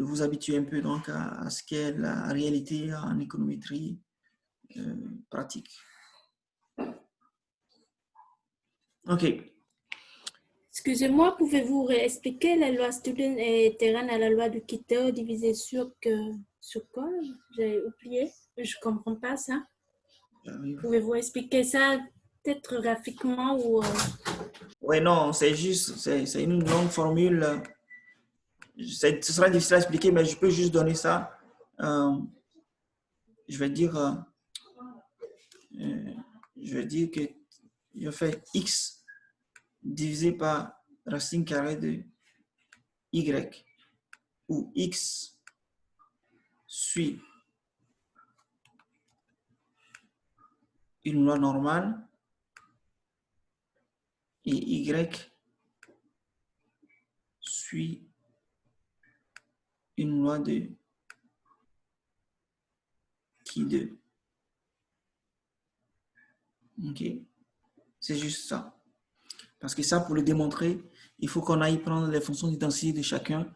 vous habituer un peu donc, à ce qu'est la réalité en économétrie pratique. OK. Excusez-moi, pouvez-vous réexpliquer la loi Student et terrain à la loi du Kittel divisée sur quoi? J'ai oublié. Je ne comprends pas ça. Pouvez-vous expliquer ça peut-être graphiquement ou... Oui, non, c'est une longue formule. Ce sera difficile à expliquer, mais je peux juste donner ça. Je vais dire que je fais x divisé par racine carrée de y ou x suit une loi normale et Y suit une loi de qui 2. OK? C'est juste ça. Parce que ça, pour le démontrer, il faut qu'on aille prendre les fonctions d'identité de chacun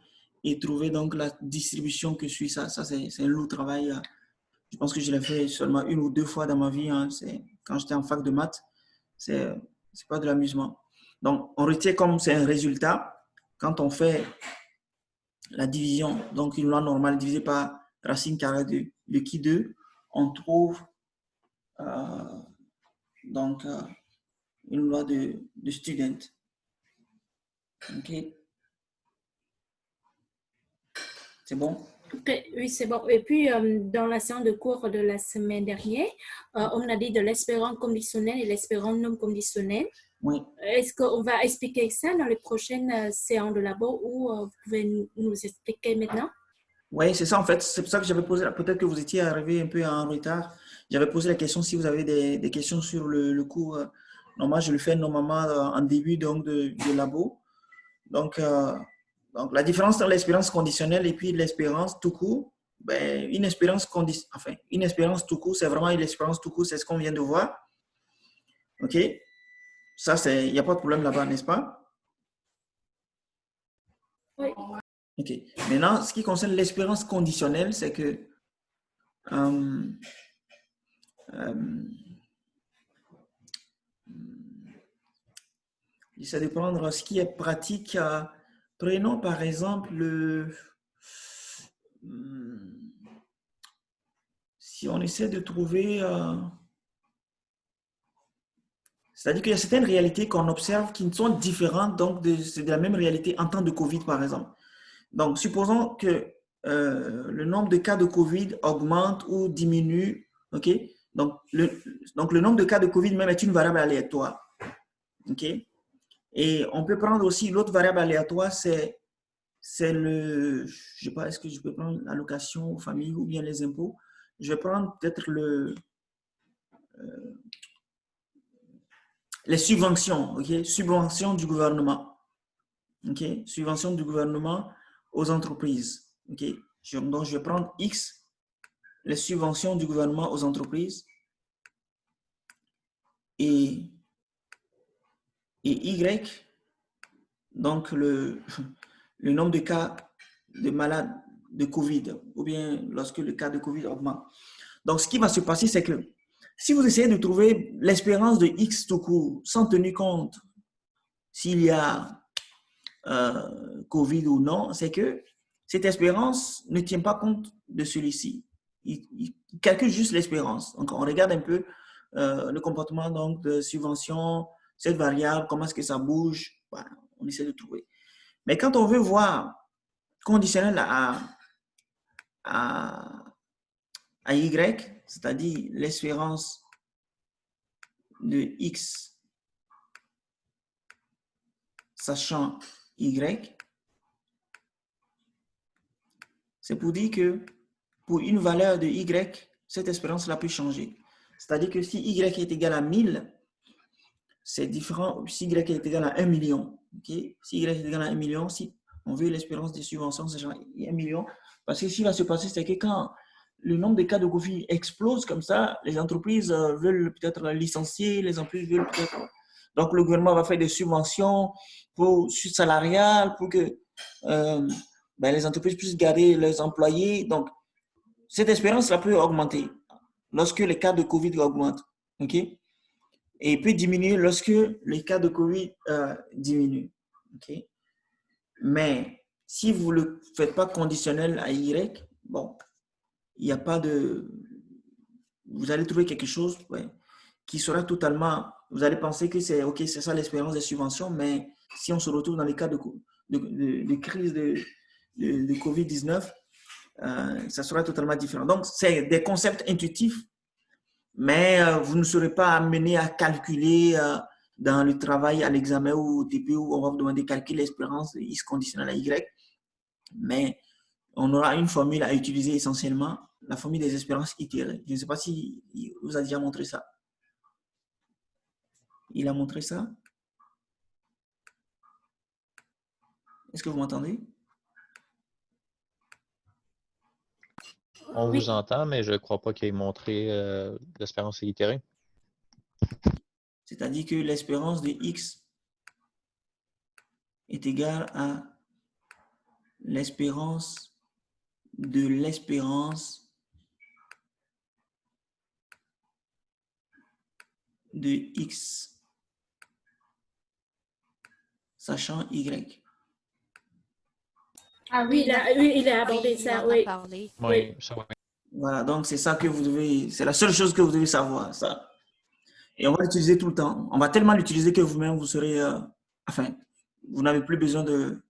et trouver donc la distribution que suit ça. Ça, c'est un lourd travail. Je pense que je l'ai fait seulement 1 ou 2 fois dans ma vie. Hein. Quand j'étais en fac de maths, c'est pas de l'amusement. Donc, on retient comme c'est un résultat. Quand on fait la division, donc une loi normale divisée par racine carrée de qui 2, on trouve donc une loi de student. OK? C'est bon? Ok, oui, c'est bon. Et puis, dans la séance de cours de la semaine dernière, on a dit de l'espérance conditionnelle et l'espérance non conditionnelle. Oui. Est-ce qu'on va expliquer ça dans les prochaines séances de labo ou vous pouvez nous expliquer maintenant? Oui, c'est ça en fait. C'est pour ça que j'avais posé, peut-être que vous étiez arrivé un peu en retard. J'avais posé la question si vous avez des questions sur le cours. Normalement, je le fais normalement en début donc, de labo. Donc, la différence entre l'espérance conditionnelle et puis l'espérance tout court, ben, une espérance tout court, c'est vraiment une espérance tout court, c'est ce qu'on vient de voir. OK? Ça, il n'y a pas de problème là-bas, n'est-ce pas? Oui. OK. Maintenant, ce qui concerne l'espérance conditionnelle, c'est que j'essaie de prendre ce qui est pratique. Prenons par exemple si on essaie de trouver... c'est-à-dire qu'il y a certaines réalités qu'on observe qui sont différentes donc de la même réalité en temps de COVID, par exemple. Donc, supposons que le nombre de cas de COVID augmente ou diminue. OK? Donc, le nombre de cas de COVID même est une variable aléatoire. OK? Et on peut prendre aussi l'autre variable aléatoire, c'est le... Je ne sais pas, est-ce que je peux prendre l'allocation aux familles ou bien les impôts? Je vais prendre peut-être les subventions, OK? Subventions du gouvernement. OK? Subventions du gouvernement aux entreprises. OK? Donc, je vais prendre X, les subventions du gouvernement aux entreprises, et Y, donc le nombre de cas de malades de COVID, ou bien lorsque le cas de COVID augmente. Donc, ce qui va se passer, c'est que si vous essayez de trouver l'espérance de X tout court, sans tenir compte s'il y a COVID ou non, c'est que cette espérance ne tient pas compte de celui-ci. Il calcule juste l'espérance. Donc, on regarde un peu le comportement donc, de subvention, cette variable, comment est-ce que ça bouge. Voilà, on essaie de trouver. Mais quand on veut voir conditionnel à Y, c'est-à-dire l'espérance de X sachant Y, c'est pour dire que pour une valeur de Y, cette espérance-là peut changer. C'est-à-dire que si Y est égal à 1000, c'est différent si Y est égal à 1 million. Okay? Si Y est égal à 1 million, si on veut l'espérance des subventions, c'est genre 1 million. Parce que ce qui va se passer, c'est que quand le nombre de cas de Covid explose comme ça, les entreprises veulent peut-être licencier, les entreprises veulent peut-être... Donc, le gouvernement va faire des subventions pour salariales pour que les entreprises puissent garder leurs employés. Donc, cette espérance-là peut augmenter lorsque les cas de Covid augmentent. OK? Et peut diminuer lorsque les cas de Covid diminuent. OK? Mais si vous ne le faites pas conditionnel à Y, bon, il n'y a pas de... Vous allez trouver quelque chose qui sera totalement... Vous allez penser que c'est OK, c'est ça l'espérance des subventions, mais si on se retrouve dans les cas de crise de COVID-19, ça sera totalement différent. Donc, c'est des concepts intuitifs, mais vous ne serez pas amené à calculer dans le travail, à l'examen ou au TP où on va vous demander de calculer l'espérance X conditionnelle à Y. Mais on aura une formule à utiliser essentiellement, la formule des espérances itérées. Je ne sais pas si il vous a déjà montré ça. Il a montré ça? Est-ce que vous m'entendez? On Oui. vous entend, mais je ne crois pas qu'il ait montré l'espérance itérée. C'est-à-dire que l'espérance de x est égale à l'espérance de l'espérance de x, sachant y. Ah Oui, il a d'accord. abordé Oui, ça, on en a oui. parlé. Oui, ça va. Voilà, donc c'est ça que vous devez, c'est la seule chose que vous devez savoir, ça. Et on va l'utiliser tout le temps. On va tellement l'utiliser que vous-même, vous serez, enfin, vous n'avez plus besoin de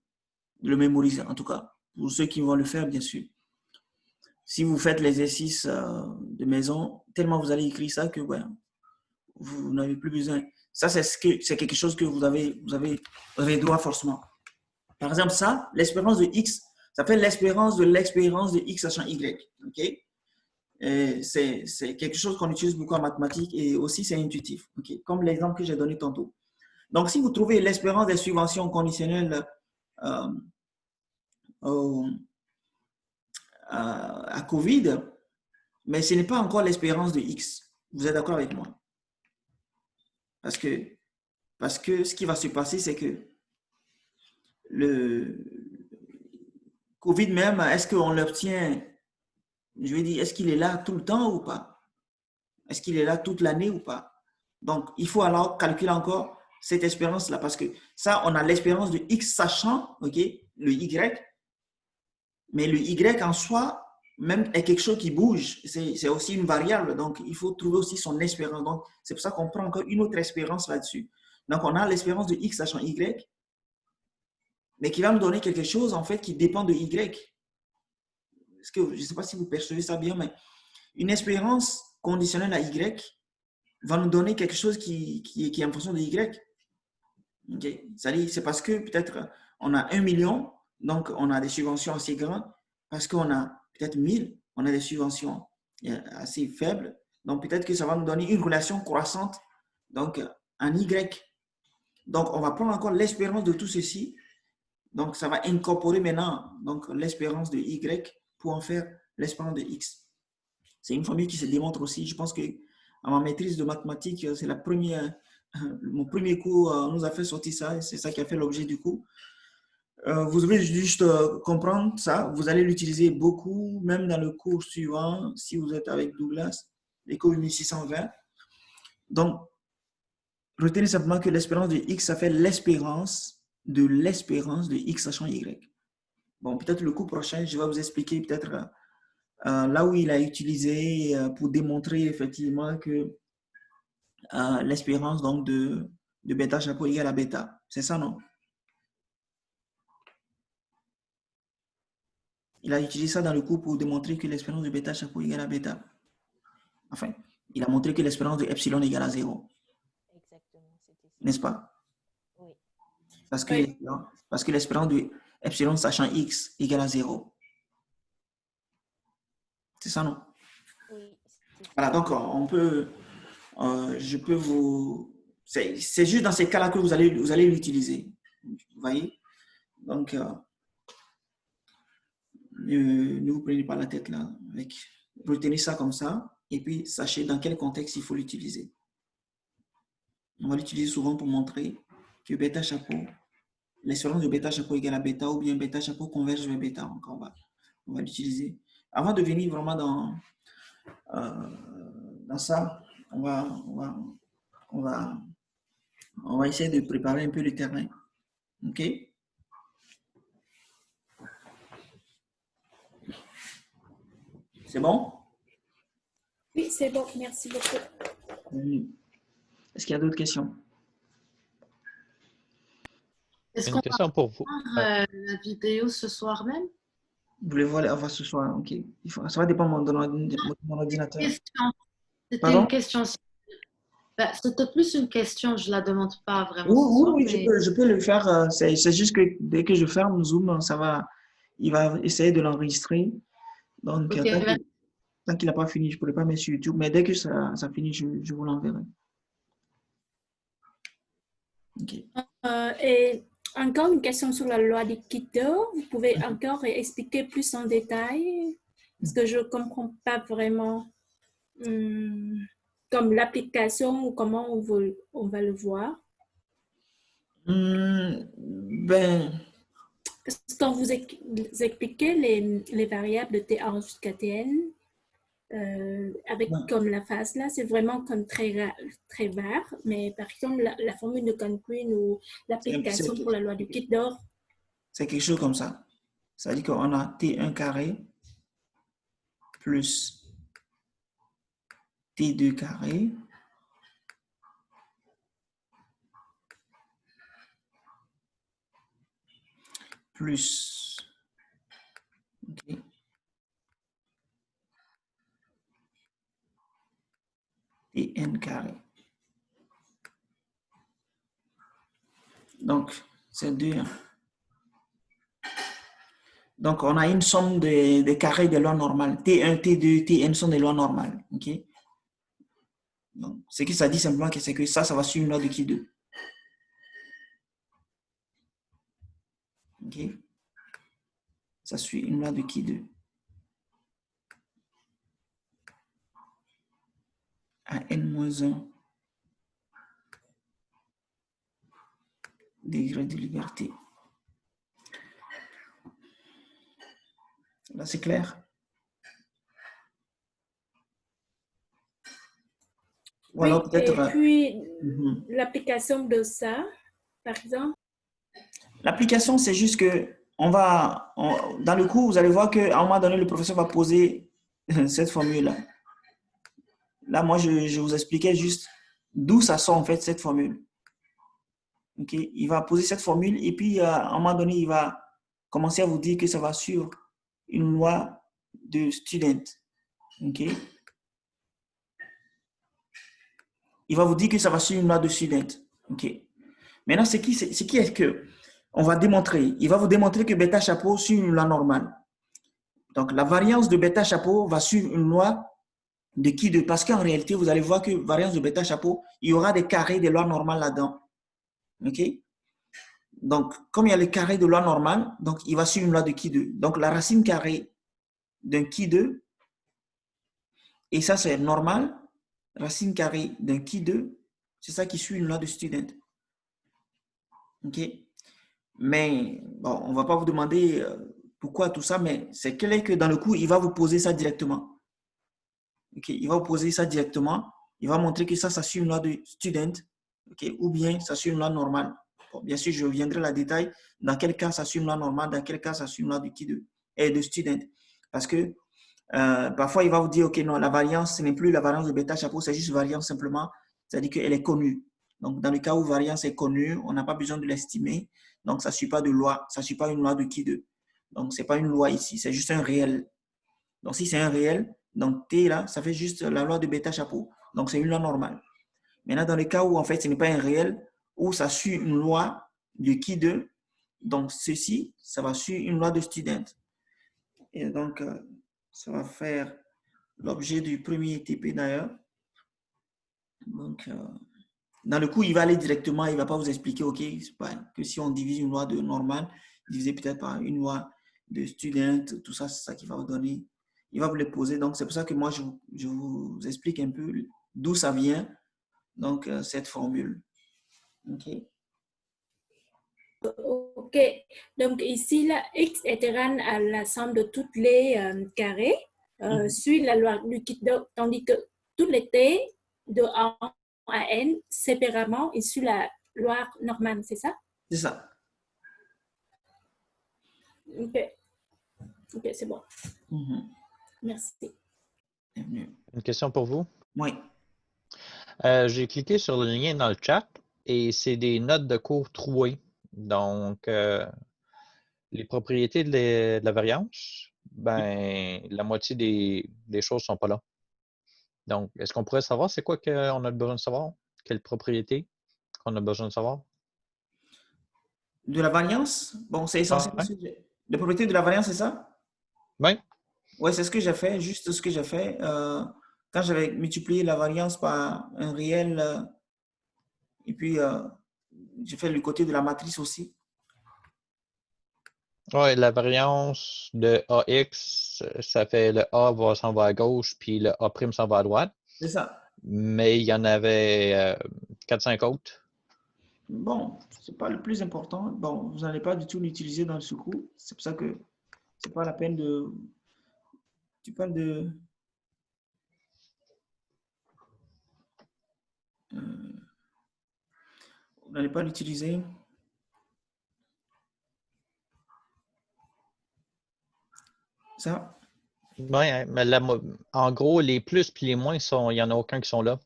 le mémoriser, en tout cas, pour ceux qui vont le faire, bien sûr. Si vous faites l'exercice de maison, tellement vous allez écrire ça que ouais, vous n'avez plus besoin. Ça, c'est quelque chose que vous avez droit forcément. Par exemple, ça, l'espérance de x, ça fait l'espérance de x sachant y. OK? C'est quelque chose qu'on utilise beaucoup en mathématiques et aussi c'est intuitif. Okay? Comme l'exemple que j'ai donné tantôt. Donc, si vous trouvez l'espérance des subventions conditionnelles à COVID, mais ce n'est pas encore l'espérance de X. Vous êtes d'accord avec moi? Parce que ce qui va se passer, c'est que le COVID même, est-ce qu'on l'obtient, je veux dire, est-ce qu'il est là tout le temps ou pas? Est-ce qu'il est là toute l'année ou pas? Donc, il faut alors calculer encore cette espérance-là, parce que ça, on a l'espérance de X sachant, OK, le Y, mais le Y en soi, même est quelque chose qui bouge, c'est aussi une variable, donc il faut trouver aussi son espérance. Donc, c'est pour ça qu'on prend encore une autre espérance là-dessus. Donc, on a l'espérance de X sachant Y, mais qui va nous donner quelque chose, en fait, qui dépend de Y. Je ne sais pas si vous percevez ça bien, mais une espérance conditionnelle à Y va nous donner quelque chose qui est en fonction de Y. Okay. C'est parce que peut-être on a 1 million, donc on a des subventions assez grandes, parce qu'on a peut-être 1000, on a des subventions assez faibles, donc peut-être que ça va nous donner une relation croissante, donc en Y. Donc on va prendre encore l'espérance de tout ceci, donc ça va incorporer maintenant donc l'espérance de Y pour en faire l'espérance de X. C'est une formule qui se démontre aussi, je pense que à ma maîtrise de mathématiques, c'est la première. Mon premier cours nous a fait sortir ça, c'est ça qui a fait l'objet du cours. Vous devez juste comprendre ça, vous allez l'utiliser beaucoup, même dans le cours suivant, si vous êtes avec Douglas, les cours 1620. Donc, retenez simplement que l'espérance de X, ça fait l'espérance de X sachant Y. Bon, peut-être le cours prochain, je vais vous expliquer peut-être là où il a utilisé pour démontrer effectivement que l'espérance donc de bêta chapeau égale à bêta. C'est ça, non? Il a utilisé ça dans le cours pour démontrer que l'espérance de bêta chapeau égale à bêta. Enfin, il a montré que l'espérance de epsilon égale à 0. Exactement, c'était ça. N'est-ce pas? Oui. Parce que l'espérance de epsilon sachant x égale à 0. C'est ça, non? Oui. Voilà, donc on peut... je peux vous... C'est juste dans ces cas-là que vous allez l'utiliser. Vous voyez? Donc, ne vous prenez pas la tête là. Retenez ça comme ça et puis sachez dans quel contexte il faut l'utiliser. On va l'utiliser souvent pour montrer que bêta chapeau, l'espérance de bêta chapeau égale à bêta ou bien bêta chapeau converge vers bêta. Donc, on va l'utiliser. Avant de venir vraiment dans ça, on va essayer de préparer un peu le terrain. OK? C'est bon? Oui, c'est bon. Merci beaucoup. Est-ce qu'il y a d'autres questions? Est-ce Une qu'on question pour vous. va voir la vidéo ce soir même? Vous voulez voir ce soir? OK. Ça va dépendre de mon ordinateur. C'était une question. C'était plus une question, je ne la demande pas vraiment. Oui, je peux le faire. C'est juste que dès que je ferme Zoom, il va essayer de l'enregistrer. Donc, Ok, tant qu'il n'a pas fini, je ne pourrais pas mettre sur YouTube, mais dès que ça finit, je vous l'enverrai. Ok. Et encore une question sur la loi des Kido. Vous pouvez encore expliquer plus en détail? Parce que je ne comprends pas vraiment comme l'application ou comment on va le voir. Ben, Parce que quand vous expliquez les variables de T1 jusqu'à Tn, avec comme la phase là, c'est vraiment comme très vague. Mais par exemple, la formule de Conqueen ou l'application pour la loi du kit d'or. C'est quelque chose comme ça. Ça veut dire qu'on a T1 carré plus T2 carré plus Tn carré. Donc, c'est 2. Donc, on a une somme des carrés des lois normales. T1, T2, Tn sont des lois normales. OK? Donc, ce que ça dit simplement, c'est que ça va suivre une loi de qui 2. OK? Ça suit une loi de qui 2. À n-1 degré de liberté. Là, c'est clair? Ou alors peut-être. Et puis, l'application de ça, par exemple? L'application, c'est juste que dans le cours, vous allez voir qu'à un moment donné, le professeur va poser cette formule-là. Là, moi, je vous expliquais juste d'où ça sort en fait cette formule. OK? Il va poser cette formule et puis à un moment donné, il va commencer à vous dire que ça va suivre une loi de student. OK? Il va vous dire que ça va suivre une loi de student. OK? Maintenant, ce qui est que on va démontrer. Il va vous démontrer que bêta chapeau suit une loi normale. Donc, la variance de bêta chapeau va suivre une loi de qui 2. Parce qu'en réalité, vous allez voir que variance de bêta chapeau, il y aura des carrés de loi normale là-dedans. OK? Donc, comme il y a les carrés de loi normale, donc il va suivre une loi de qui 2. Donc, la racine carrée d'un qui 2, et ça c'est normal, racine carrée d'un qui 2, c'est ça qui suit une loi de student. OK? Mais, bon, on ne va pas vous demander pourquoi tout ça, mais c'est que dans le cours, il va vous poser ça directement. Okay? Il va vous poser ça directement. Il va montrer que ça suit une loi de student, okay? Ou bien ça suit une loi normale. Bon, bien sûr, je reviendrai à la détail. Dans quel cas ça suit une loi normale, dans quel cas ça suit une loi de qui 2 et de student. Parce que parfois, il va vous dire, OK, non, la variance, ce n'est plus la variance de bêta chapeau, c'est juste variance simplement. C'est-à-dire qu'elle est connue. Donc, dans le cas où variance est connue, on n'a pas besoin de l'estimer. Donc, ça ne suit pas de loi. Ça ne suit pas une loi de qui 2. Donc, ce n'est pas une loi ici. C'est juste un réel. Donc, si c'est un réel, donc T là, ça fait juste la loi de bêta chapeau. Donc, c'est une loi normale. Maintenant, dans le cas où, en fait, ce n'est pas un réel, où ça suit une loi de qui 2, donc ceci, ça va suivre une loi de student. Et donc, ça va faire l'objet du premier TP d'ailleurs. Donc, dans le coup, il va aller directement, il ne va pas vous expliquer, OK, c'est pas que si on divise une loi de normale, divisé peut-être par une loi de student, tout ça, c'est ça qu'il va vous donner. Il va vous les poser. Donc, c'est pour ça que moi, je vous explique un peu d'où ça vient, donc, cette formule. OK. OK. Donc, ici, là, x est égal à la somme de toutes les carrés, suit la loi du kit d'or, tandis que toutes les t de 1 à n, séparément, ils suivent la loi normale, c'est ça? C'est ça. OK. OK, c'est bon. Merci. Bienvenue. Une question pour vous? Oui. J'ai cliqué sur le lien dans le chat et c'est des notes de cours trouées. Donc, les propriétés de la variance, ben, la moitié des choses ne sont pas là. Donc, est-ce qu'on pourrait savoir c'est quoi qu'on a besoin de savoir? Quelle propriété qu'on a besoin de savoir? De la variance, bon, c'est essentiel. Les propriétés de la variance, c'est ça? Oui. Oui, c'est ce que j'ai fait, juste ce que j'ai fait. Quand j'avais multiplié la variance par un réel, et puis j'ai fait le côté de la matrice aussi. Ouais, la variance de AX, ça fait le A s'en va à gauche, puis le A' s'en va à droite. C'est ça. Mais il y en avait 4-5 autres. Bon, c'est pas le plus important. Bon, vous n'allez pas du tout l'utiliser dans le secours. C'est pour ça que c'est pas la peine de. Tu parles de. Vous n'allez pas l'utiliser. Ça. Oui, hein, mais en gros, les plus puis les moins, il n'y en a aucun qui sont là.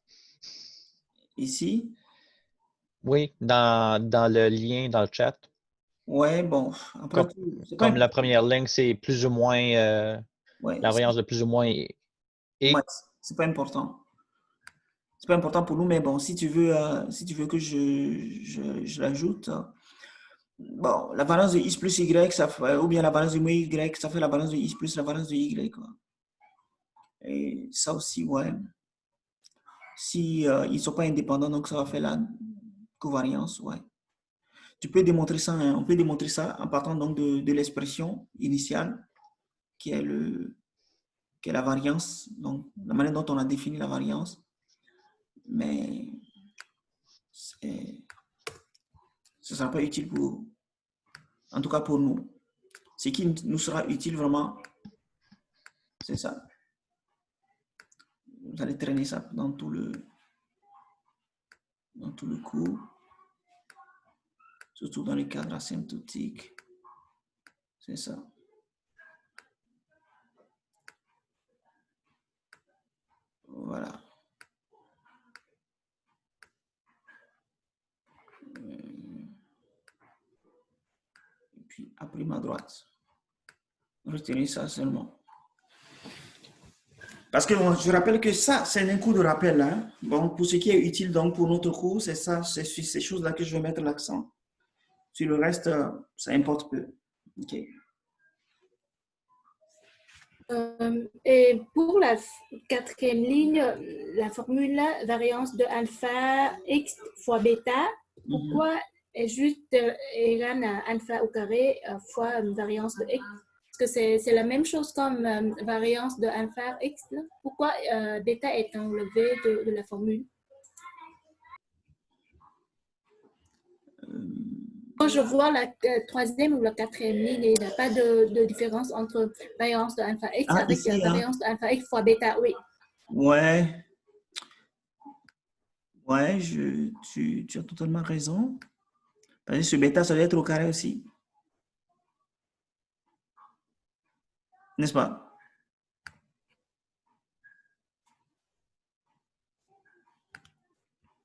Ici. Oui, dans le lien, dans le chat. Ouais, bon. Après, c'est pas Comme la important. première ligne, c'est plus ou moins Ouais, la variance de plus ou moins et ouais, c'est pas important. C'est pas important pour nous, mais bon, si tu veux que je l'ajoute, bon, la variance de x plus y, ça fait, ou bien la variance de moins y, ça fait la variance de x plus la variance de y, quoi. Et ça aussi, ouais. Si ils ne sont pas indépendants, donc ça va faire la covariance, ouais. Tu peux démontrer ça, hein, on peut démontrer ça en partant donc de l'expression initiale qui est la variance, donc la manière dont on a défini la variance. Mais ce ne sera pas utile en tout cas pour nous. Ce qui nous sera utile vraiment, c'est ça. Vous allez traîner ça dans tout le cours, surtout dans les cadres asymptotiques. C'est ça. Voilà. Et puis, à prime à droite. Retenez ça seulement. Parce que bon, je rappelle que ça, c'est un coup de rappel. Hein. Bon, pour ce qui est utile donc, pour notre cours, c'est ça, c'est sur ces choses-là que je vais mettre l'accent. Sur le reste, ça importe peu. OK. Et pour la quatrième ligne, la formule variance de alpha x fois bêta, pourquoi est juste égale à alpha au carré fois variance de x? Parce que c'est la même chose comme variance de alpha x. Là. Pourquoi bêta est enlevé de la formule? Quand je vois la troisième ou la quatrième ligne, il n'y a pas de différence entre variance de alpha x avec ici, variance de alpha x fois bêta, oui. Ouais. Ouais, tu as totalement raison. Parce que ce bêta, ça doit être au carré aussi. N'est-ce pas?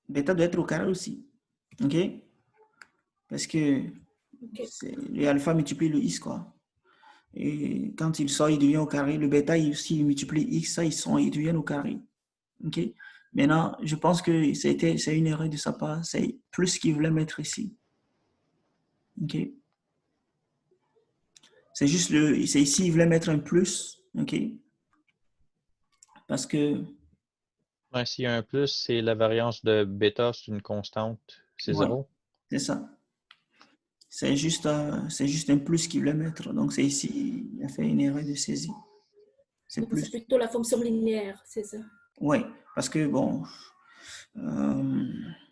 Bêta doit être au carré aussi. OK? Parce que le alpha multiplie le x, quoi. Et quand il sort, il devient au carré. Le bêta, il multiplie x, ça, ils deviennent au carré. OK? Maintenant, je pense que c'est une erreur de sa part. C'est plus qu'il voulait mettre ici. OK? C'est juste c'est ici, il voulait mettre un plus. OK? Parce que. Ouais, s'il y a un plus, c'est la variance de bêta, c'est une constante, c'est Ouais, 0. c'est ça. C'est juste un plus qu'il voulait mettre. Donc, c'est ici, il a fait une erreur de saisie. C'est plus. C'est plutôt la fonction linéaire, c'est ça? Oui, parce que, bon,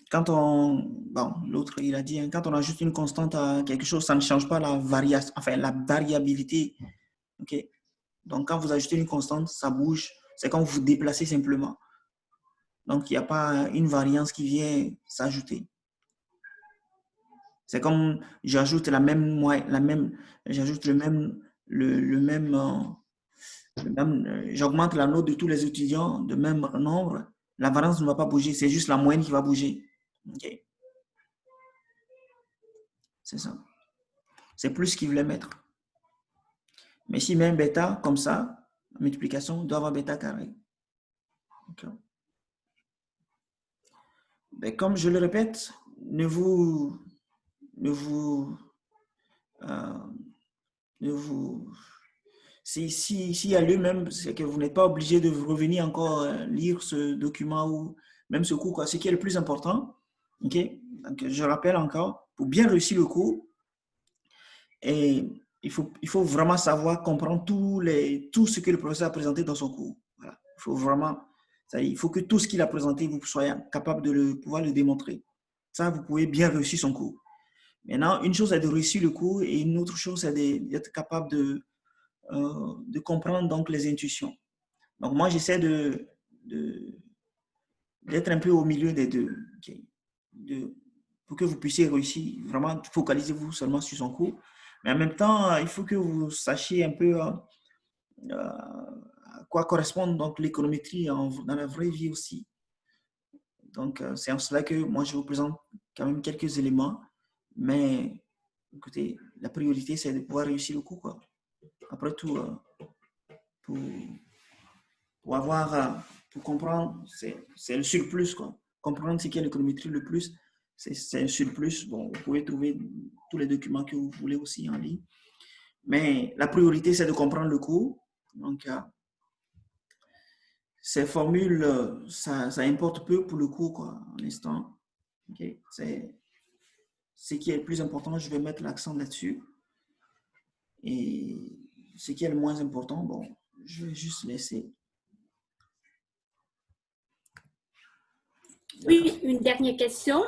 quand on. Bon, l'autre, il a dit, hein, quand on ajoute une constante à quelque chose, ça ne change pas la variation, enfin, la variabilité. OK? Donc, quand vous ajoutez une constante, ça bouge. C'est quand vous déplacez simplement. Donc, il n'y a pas une variance qui vient s'ajouter. C'est comme j'ajoute j'ajoute j'augmente la note de tous les étudiants de même nombre. La variance ne va pas bouger, c'est juste la moyenne qui va bouger. OK. C'est ça. C'est plus ce qu'il voulait mettre. Mais si met un bêta comme ça, la multiplication doit avoir bêta carré. Okay. Mais comme je le répète, ne vous de vous... S'il y a lieu même, c'est que vous n'êtes pas obligé de revenir encore lire ce document ou même ce cours, quoi. Ce qui est le plus important, ok? Donc, je rappelle encore, pour bien réussir le cours, et il faut vraiment savoir comprendre tout ce que le professeur a présenté dans son cours. Voilà. Il faut vraiment, il faut que tout ce qu'il a présenté, vous soyez capable de pouvoir le démontrer. Ça, vous pouvez bien réussir son cours. Maintenant, une chose est de réussir le cours et une autre chose est d'être capable de comprendre donc les intuitions. Donc, moi, j'essaie d'être un peu au milieu des deux. Okay? Pour que vous puissiez réussir, vraiment, focalisez-vous seulement sur son cours. Mais en même temps, il faut que vous sachiez un peu à quoi correspond donc l'économétrie dans la vraie vie aussi. Donc, c'est en cela que moi, je vous présente quand même quelques éléments. Mais, écoutez, la priorité, c'est de pouvoir réussir le cours, quoi. Après tout, pour comprendre, c'est le surplus, quoi. Comprendre ce qu'est l'économétrie le plus, c'est un surplus. Bon, vous pouvez trouver tous les documents que vous voulez aussi en ligne. Mais la priorité, c'est de comprendre le cours. Donc, ces formules, ça importe peu pour le cours, quoi, en l'instant. Okay? C'est ce qui est le plus important, je vais mettre l'accent là-dessus. Et ce qui est le moins important, bon, je vais juste laisser. Oui, une dernière question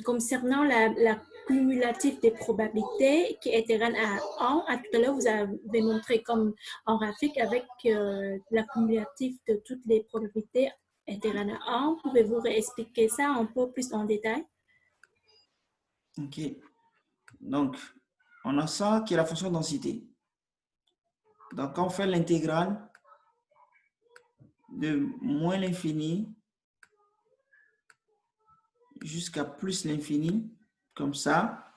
concernant la cumulative des probabilités qui est égale à 1. Tout à l'heure, vous avez montré comme en graphique avec la cumulative de toutes les probabilités est égale à 1. Pouvez-vous réexpliquer ça un peu plus en détail? OK. Donc, on a ça qui est la fonction densité. Donc, quand on fait l'intégrale de moins l'infini jusqu'à plus l'infini, comme ça.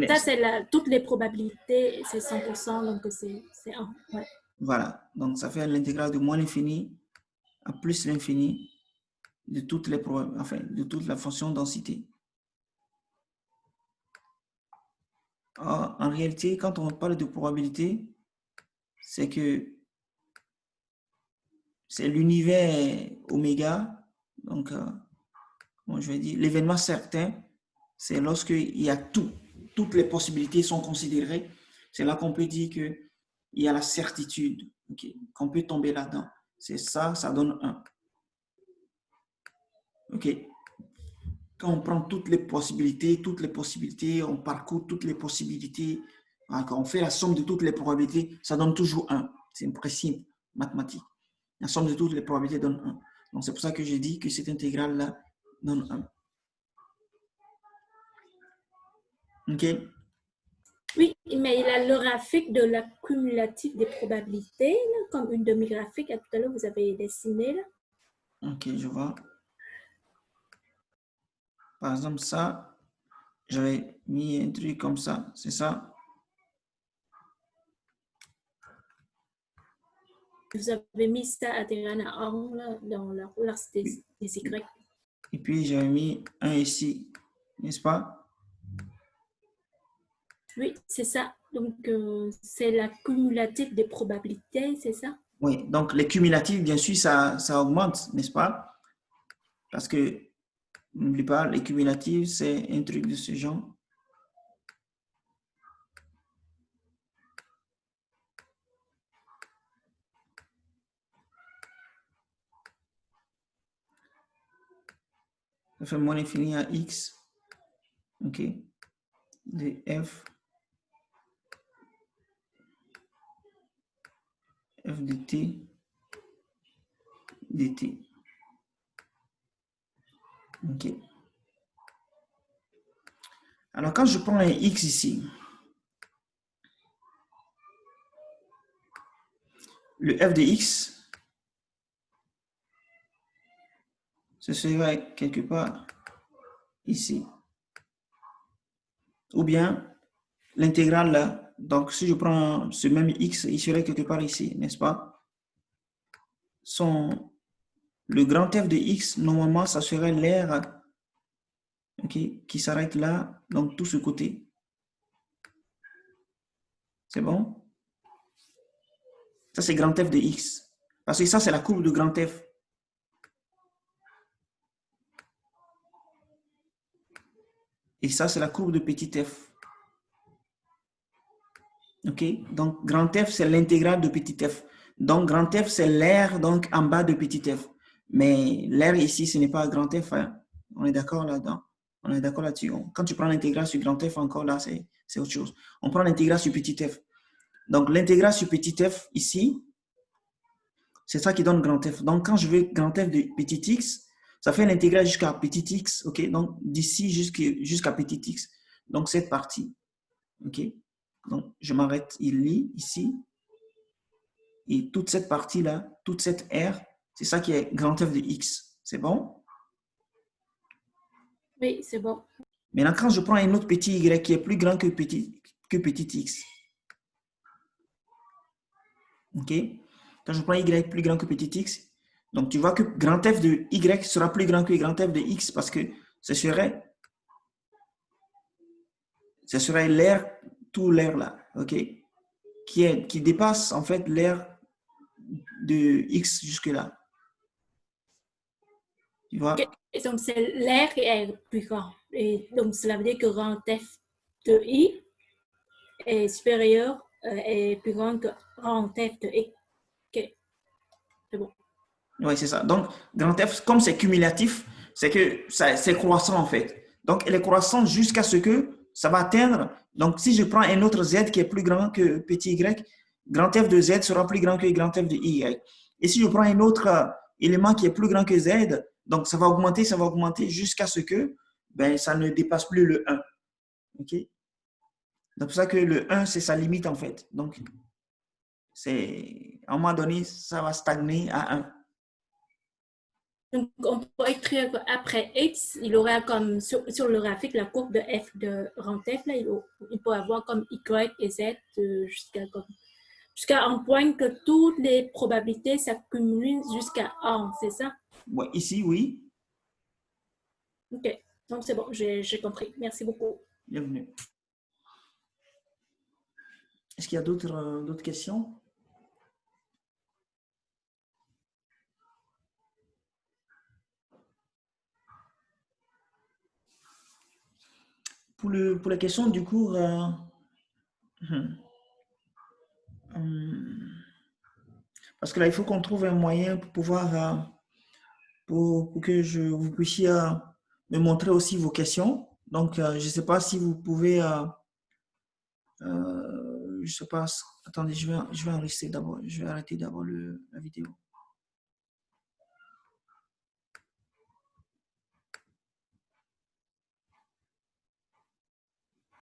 Ça, c'est toutes les probabilités, c'est 100%, donc c'est 1. Ouais. Voilà, donc ça fait l'intégrale de moins l'infini à plus l'infini de toutes les de toute la fonction densité. Or, en réalité, quand on parle de probabilité, c'est que c'est l'univers oméga, donc, comment je vais dire, l'événement certain, c'est lorsqu'il y a toutes les possibilités sont considérées, c'est là qu'on peut dire qu'il y a la certitude, okay, qu'on peut tomber là-dedans. C'est ça, ça donne 1. OK. Quand on prend toutes les possibilités, on parcourt toutes les possibilités, quand on fait la somme de toutes les probabilités, ça donne toujours 1. C'est un principe mathématique. La somme de toutes les probabilités donne 1. Donc, c'est pour ça que j'ai dit que cette intégrale-là donne 1. OK? Oui, mais il a le graphique de la cumulative des probabilités, là, comme une demi-graphique. Tout à l'heure, vous avez dessiné. Là. OK, je vois. Par exemple, ça, j'avais mis un truc comme ça, c'est ça? Vous avez mis ça à égal à 1 là, dans l'axe des Y. Et puis, j'avais mis 1 ici, n'est-ce pas? Oui, c'est ça. Donc, c'est la cumulative des probabilités, c'est ça? Oui, donc les cumulatifs, bien sûr, ça augmente, n'est-ce pas? Parce que, n'oublie pas, les cumulatifs, c'est un truc de ce genre. Ça fait moins l'infini à x, OK, de f de t dt. OK. Alors, quand je prends un x ici, le f de x, ce serait quelque part ici. Ou bien l'intégrale là. Donc, si je prends ce même x, il serait quelque part ici, n'est-ce pas? Le grand f de x, normalement, ça serait l'air, okay, qui s'arrête là, donc tout ce côté. C'est bon? Ça, c'est grand F de X. Parce que ça, c'est la courbe de grand F. Et ça, c'est la courbe de petit f. OK? Donc, grand F, c'est l'intégrale de petit f. Donc, grand F, c'est l'aire donc en bas de petit f. Mais l'aire ici, ce n'est pas grand F. Hein? On est d'accord là-dedans. On est d'accord là-dessus. Quand tu prends l'intégrale sur grand F, encore là, c'est autre chose. On prend l'intégrale sur petit f. Donc, l'intégrale sur petit f ici, c'est ça qui donne grand F. Donc, quand je veux grand F de petit x, ça fait l'intégrale jusqu'à petit x. OK? Donc, d'ici jusqu'à petit x. Donc, cette partie. OK? Donc, je m'arrête ici. Et toute cette partie-là, toute cette R, c'est ça qui est grand F de x. C'est bon? Oui, c'est bon. Maintenant, quand je prends un autre petit y qui est plus grand que petit x. OK? Quand je prends y plus grand que petit x, donc tu vois que grand F de y sera plus grand que grand F de x parce que ce serait l'aire, tout l'aire là, OK? Qui dépasse en fait l'aire de x jusque là. Tu vois? Okay. Et donc, c'est l'aire qui est plus grand. Et donc, cela veut dire que grand F de I est supérieur, est plus grand que grand F de I. OK. C'est bon. Oui, c'est ça. Donc, grand F, comme c'est cumulatif, c'est que c'est croissant en fait. Donc, elle est croissante jusqu'à ce que ça va atteindre. Donc, si je prends un autre Z qui est plus grand que petit y, grand F de Z sera plus grand que grand F de Y. Et si je prends un autre élément qui est plus grand que Z, donc ça va augmenter jusqu'à ce que ça ne dépasse plus le 1. OK? Donc, c'est pour ça que le 1, c'est sa limite en fait. Donc, à un moment donné, ça va stagner à 1. Donc, on peut écrire qu'après X, il aura comme sur le graphique la courbe de F de rang F, là, il peut avoir comme Y et Z jusqu'à un point que toutes les probabilités s'accumulent jusqu'à 1, c'est ça? Ouais, ici, oui. OK. Donc, c'est bon, j'ai compris. Merci beaucoup. Bienvenue. Est-ce qu'il y a d'autres questions? Pour la question du cours, parce que là, il faut qu'on trouve un moyen pour pouvoir, pour que vous puissiez me montrer aussi vos questions. Donc, je ne sais pas si vous pouvez, je ne sais pas, attendez, je vais enregistrer d'abord, je vais arrêter d'abord la vidéo.